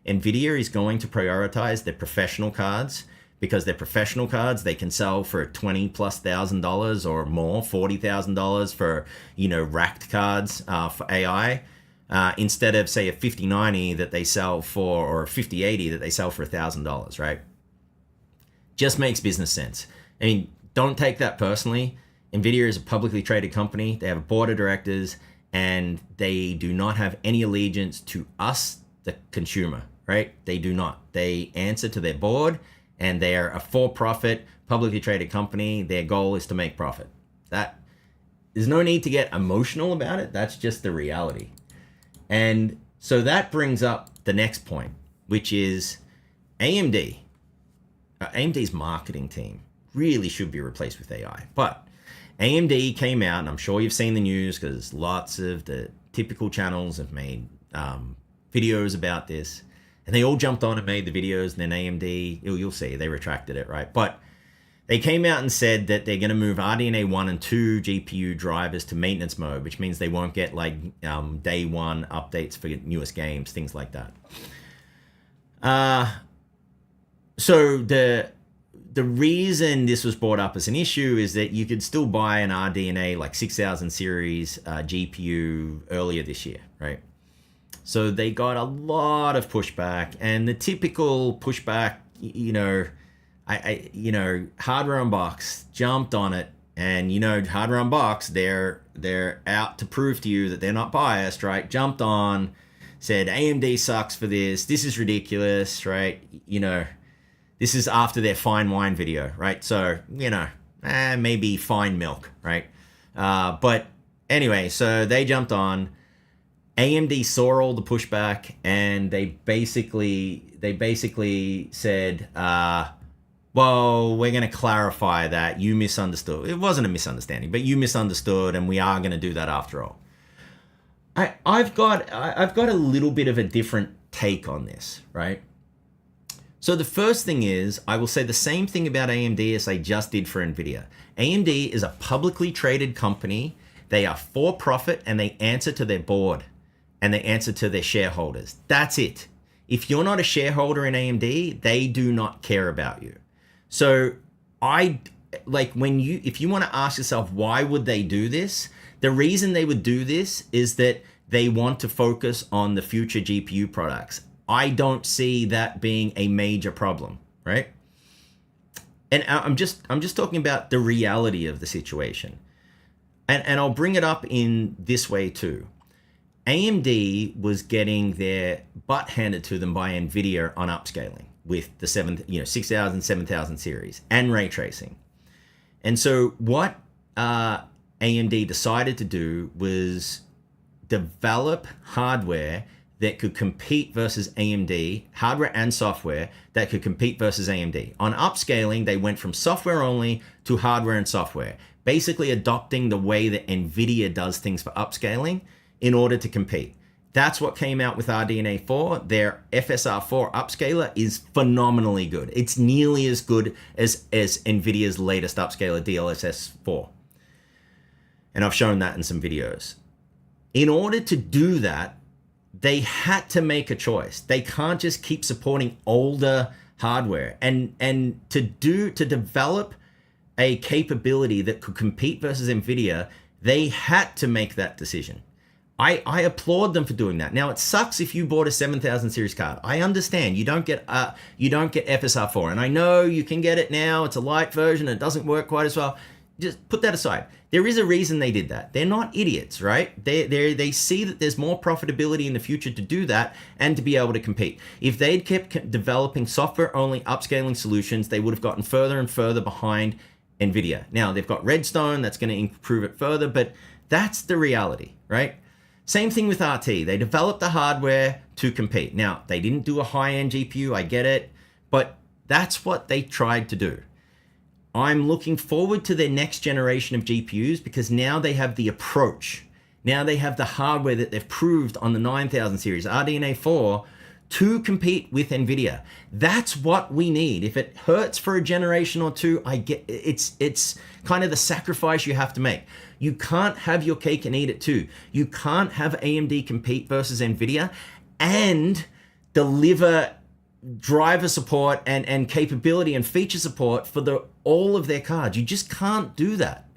NVIDIA is going to prioritize their professional cards, because their professional cards, they can sell for $20,000+ or more, $40,000 for, racked cards for AI, instead of say a 5090 that they sell for, or a 5080 that they sell for $1,000, right? Just makes business sense. I mean, don't take that personally. NVIDIA is a publicly traded company. They have a board of directors, and they do not have any allegiance to us, the consumer, right? They do not. They answer to their board, and they are a for-profit, publicly traded company. Their goal is to make profit. There's no need to get emotional about it. That's just the reality. And so that brings up the next point, which is AMD. AMD's marketing team really should be replaced with AI. But AMD came out, and I'm sure you've seen the news because lots of the typical channels have made videos about this. And they all jumped on and made the videos, and then AMD, you'll see, they retracted it, right? But they came out and said that they're going to move RDNA 1 and 2 GPU drivers to maintenance mode, which means they won't get day one updates for newest games, things like that. So the reason this was brought up as an issue is that you could still buy an RDNA 6000 series GPU earlier this year, right? So they got a lot of pushback, and the typical pushback, Hardware Unbox jumped on it, and Hardware Unbox, they're out to prove to you that they're not biased, right? Jumped on, said AMD sucks for this. This is ridiculous, right? This is after their fine wine video, right? So maybe fine milk, right? But anyway, so they jumped on. AMD saw all the pushback, and they basically said, well, we're going to clarify that you misunderstood. It wasn't a misunderstanding, but you misunderstood, and we are going to do that after all. I've got a little bit of a different take on this, right? So the first thing is, I will say the same thing about AMD as I just did for NVIDIA. AMD is a publicly traded company. They are for profit, and they answer to their board, and they answer to their shareholders. That's it. If you're not a shareholder in AMD, they do not care about you. So if you want to ask yourself, why would they do this? The reason they would do this is that they want to focus on the future GPU products. I don't see that being a major problem, right? And I'm just talking about the reality of the situation. And I'll bring it up in this way too. AMD was getting their butt handed to them by NVIDIA on upscaling with the 6000, 7000 series and ray tracing. And so what AMD decided to do was develop hardware that could compete versus AMD, hardware and software that could compete versus AMD. On upscaling, they went from software only to hardware and software, basically adopting the way that NVIDIA does things for upscaling in order to compete. That's what came out with RDNA 4. Their FSR4 upscaler is phenomenally good. It's nearly as good as NVIDIA's latest upscaler, DLSS 4. And I've shown that in some videos. In order to do that, they had to make a choice. They can't just keep supporting older hardware. And to develop a capability that could compete versus NVIDIA, they had to make that decision. I applaud them for doing that. Now, it sucks if you bought a 7000 series card. I understand you don't get FSR4, and I know you can get it now. It's a light version. It doesn't work quite as well. Just put that aside. There is a reason they did that. They're not idiots, right? They see that there's more profitability in the future to do that and to be able to compete. If they'd kept developing software-only upscaling solutions, they would have gotten further and further behind NVIDIA. Now, they've got Redstone. That's going to improve it further, but that's the reality, right? Same thing with RT. They developed the hardware to compete. Now, they didn't do a high-end GPU. I get it, but that's what they tried to do. I'm looking forward to their next generation of GPUs because now they have the approach. Now they have the hardware that they've proved on the 9000 series, RDNA 4, to compete with NVIDIA. That's what we need. If it hurts for a generation or two, I get it's kind of the sacrifice you have to make. You can't have your cake and eat it too. You can't have AMD compete versus NVIDIA and deliver driver support and capability and feature support for all of their cards. You just can't do that.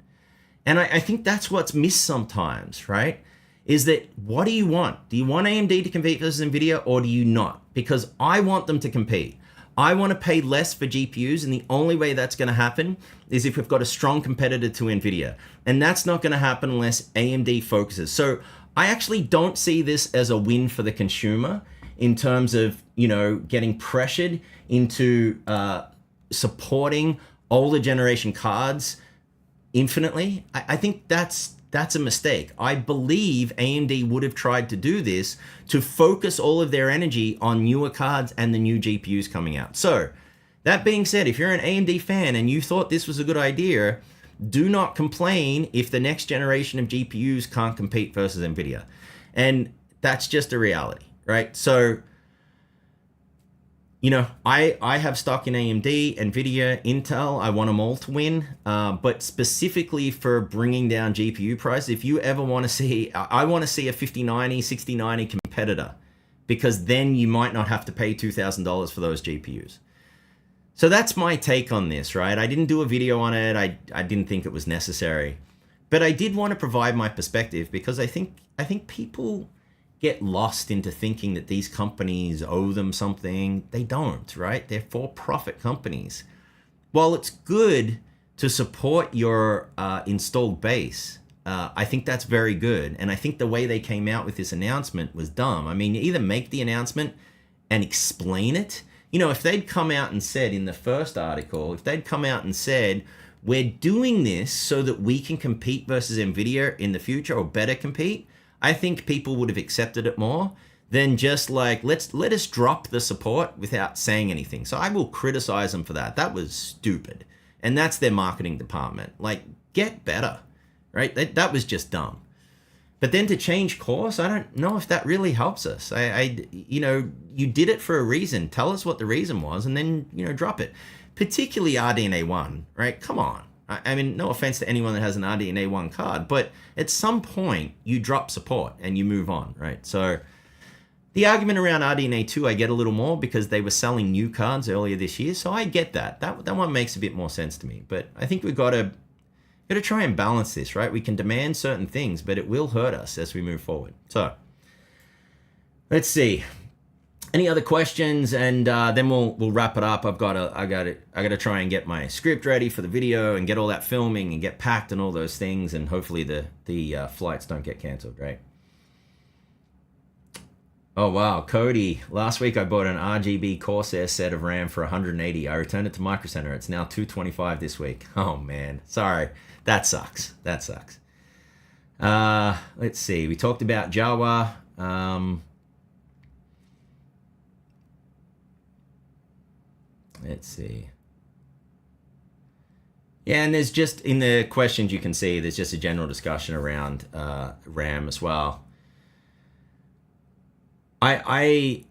And I think that's what's missed sometimes, right? Is that what do you want? Do you want AMD to compete versus NVIDIA or do you not? Because I want them to compete. I want to pay less for GPUs, and the only way that's going to happen is if we've got a strong competitor to NVIDIA. And that's not going to happen unless AMD focuses. So I actually don't see this as a win for the consumer in terms of, getting pressured into supporting older generation cards infinitely. I think that's a mistake. I believe AMD would have tried to do this to focus all of their energy on newer cards and the new GPUs coming out. So that being said, if you're an AMD fan and you thought this was a good idea, do not complain if the next generation of GPUs can't compete versus NVIDIA. And that's just a reality, right? So, I have stock in AMD, NVIDIA, Intel. I want them all to win. But specifically for bringing down GPU prices, if you ever want to see, I want to see a 5090, 6090 competitor, because then you might not have to pay $2,000 for those GPUs. So that's my take on this, right? I didn't do a video on it. I didn't think it was necessary. But I did want to provide my perspective because I think people get lost into thinking that these companies owe them something. They don't, right? They're for-profit companies. While it's good to support your installed base, I think that's very good. And I think the way they came out with this announcement was dumb. I mean, either make the announcement and explain it. If they'd come out and said in the first article, if they'd come out and said, we're doing this so that we can compete versus NVIDIA in the future or better compete, I think people would have accepted it more than just like, let us drop the support without saying anything. So I will criticize them for that. That was stupid. And that's their marketing department. Like, get better, right? That was just dumb. But then to change course, I don't know if that really helps us. You did it for a reason. Tell us what the reason was and then, drop it. Particularly RDNA 1, right? Come on. I mean, no offense to anyone that has an RDNA 1 card, but at some point you drop support and you move on, right? So the argument around RDNA 2, I get a little more because they were selling new cards earlier this year. So I get that. That one makes a bit more sense to me. But I think we've got to try and balance this, right? We can demand certain things, but it will hurt us as we move forward. So let's see. Any other questions, and then we'll wrap it up. I got to try and get my script ready for the video and get all that filming and get packed and all those things, and hopefully the flights don't get canceled, right? Oh wow, Cody. Last week I bought an RGB Corsair set of RAM for 180. I returned it to Micro Center. It's now 225 this week. Oh man, sorry. That sucks. Let's see. We talked about Jawa. Let's see. Yeah, and there's just, in the questions you can see, there's just a general discussion around RAM as well. I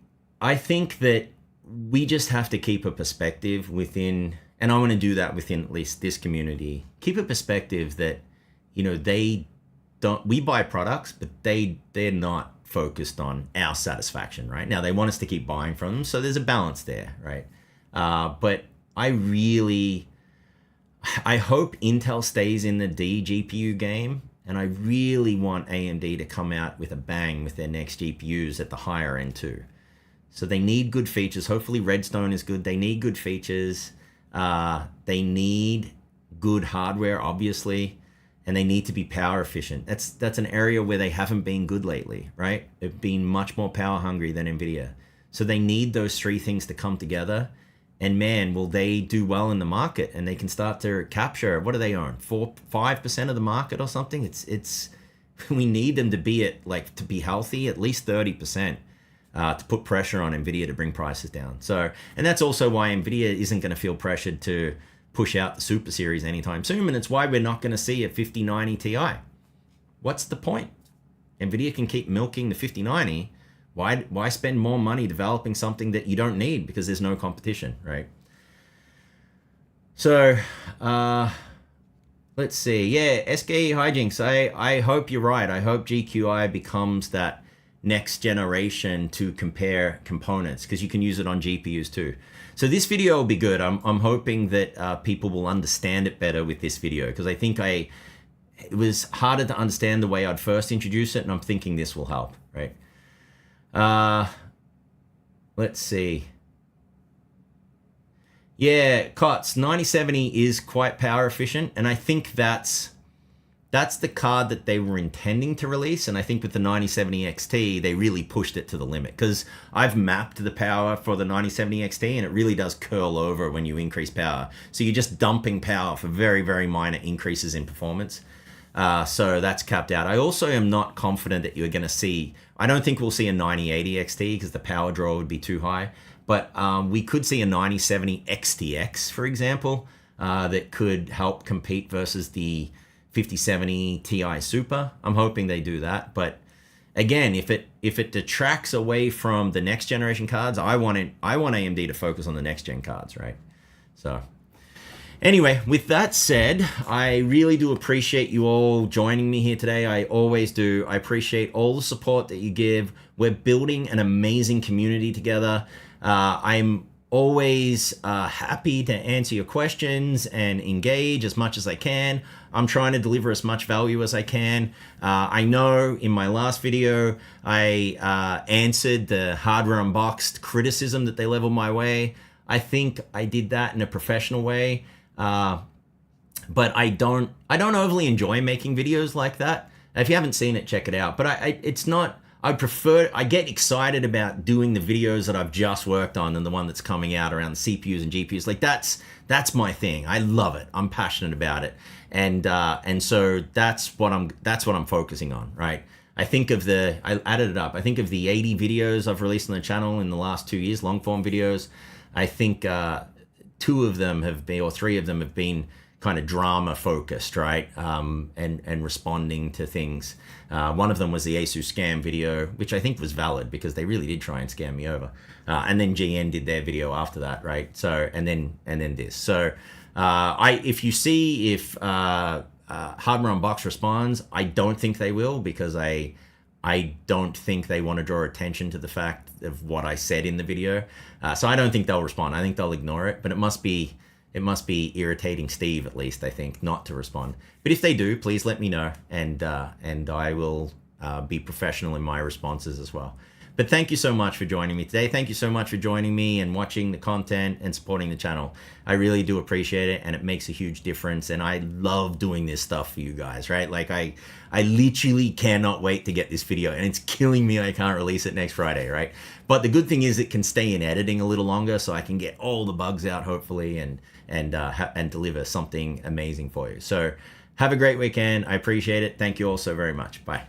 think that we just have to keep a perspective within, and I want to do that within at least this community, keep a perspective that, you know, we buy products, but they're not focused on our satisfaction, right? Now, they want us to keep buying from them, so there's a balance there, right? But I hope Intel stays in the GPU game, and I really want AMD to come out with a bang with their next GPUs at the higher end too. So they need good features. Hopefully Redstone is good. They need good features. They need good hardware, obviously, and they need to be power efficient. That's an area where they haven't been good lately, right? They've been much more power hungry than NVIDIA. So they need those three things to come together. And man, will they do well in the market, and they can start to capture, what do they own? 5% of the market or something? It's we need them to be to be healthy, at least 30%, to put pressure on NVIDIA to bring prices down. So, and that's also why NVIDIA isn't going to feel pressured to push out the Super Series anytime soon, and it's why we're not going to see a 5090 Ti. What's the point? NVIDIA can keep milking the 5090. Why spend more money developing something that you don't need because there's no competition, right? So, let's see. Yeah, SKE Hijinks, I hope you're right. I hope GQI becomes that next generation to compare components, because you can use it on GPUs too. So this video will be good. I'm hoping that people will understand it better with this video, because I think it was harder to understand the way I'd first introduce it, and I'm thinking this will help, right? Let's see. Yeah, COTS 9070 is quite power efficient, and I think that's the card that they were intending to release. And I think with the 9070 XT, they really pushed it to the limit, because I've mapped the power for the 9070 XT, and it really does curl over when you increase power. So you're just dumping power for very, very minor increases in performance. So that's capped out. I also am not confident that you're going to see, I don't think we'll see a 9080 XT because the power draw would be too high, but we could see a 9070 XTX, for example, that could help compete versus the 5070 Ti Super. I'm hoping they do that, but again, if it detracts away from the next generation cards, I want AMD to focus on the next gen cards, right? So anyway, with that said, I really do appreciate you all joining me here today. I always do. I appreciate all the support that you give. We're building an amazing community together. I'm always happy to answer your questions and engage as much as I can. I'm trying to deliver as much value as I can. I know in my last video, I answered the hardware unboxed criticism that they leveled my way. I think I did that in a professional way. But I don't overly enjoy making videos like that. If you haven't seen it, check it out. But I get excited about doing the videos that I've just worked on than the one that's coming out around the CPUs and GPUs. Like that's my thing. I love it. I'm passionate about it. And so that's what I'm focusing on, right? I added it up. I think of the 80 videos I've released on the channel in the last 2 years, long form videos. I think, 2 of them have been, or 3 of them have been kind of drama focused, right? And responding to things. One of them was the ASUS scam video, which I think was valid because they really did try and scam me over. And then GN did their video after that, right? So, and then this. So, if you see if Hardware Unboxed responds, I don't think they will, because I don't think they want to draw attention to the fact of what I said in the video. So I don't think they'll respond. I think they'll ignore it, but it must be irritating Steve, at least, I think, not to respond. But if they do, please let me know, and I will be professional in my responses as well. But thank you so much for joining me today. Thank you so much for joining me and watching the content and supporting the channel. I really do appreciate it, and it makes a huge difference. And I love doing this stuff for you guys, right? Like I literally cannot wait to get this video, and it's killing me I can't release it next Friday, right? But the good thing is it can stay in editing a little longer, so I can get all the bugs out, hopefully, and deliver something amazing for you. So have a great weekend. I appreciate it. Thank you all so very much. Bye.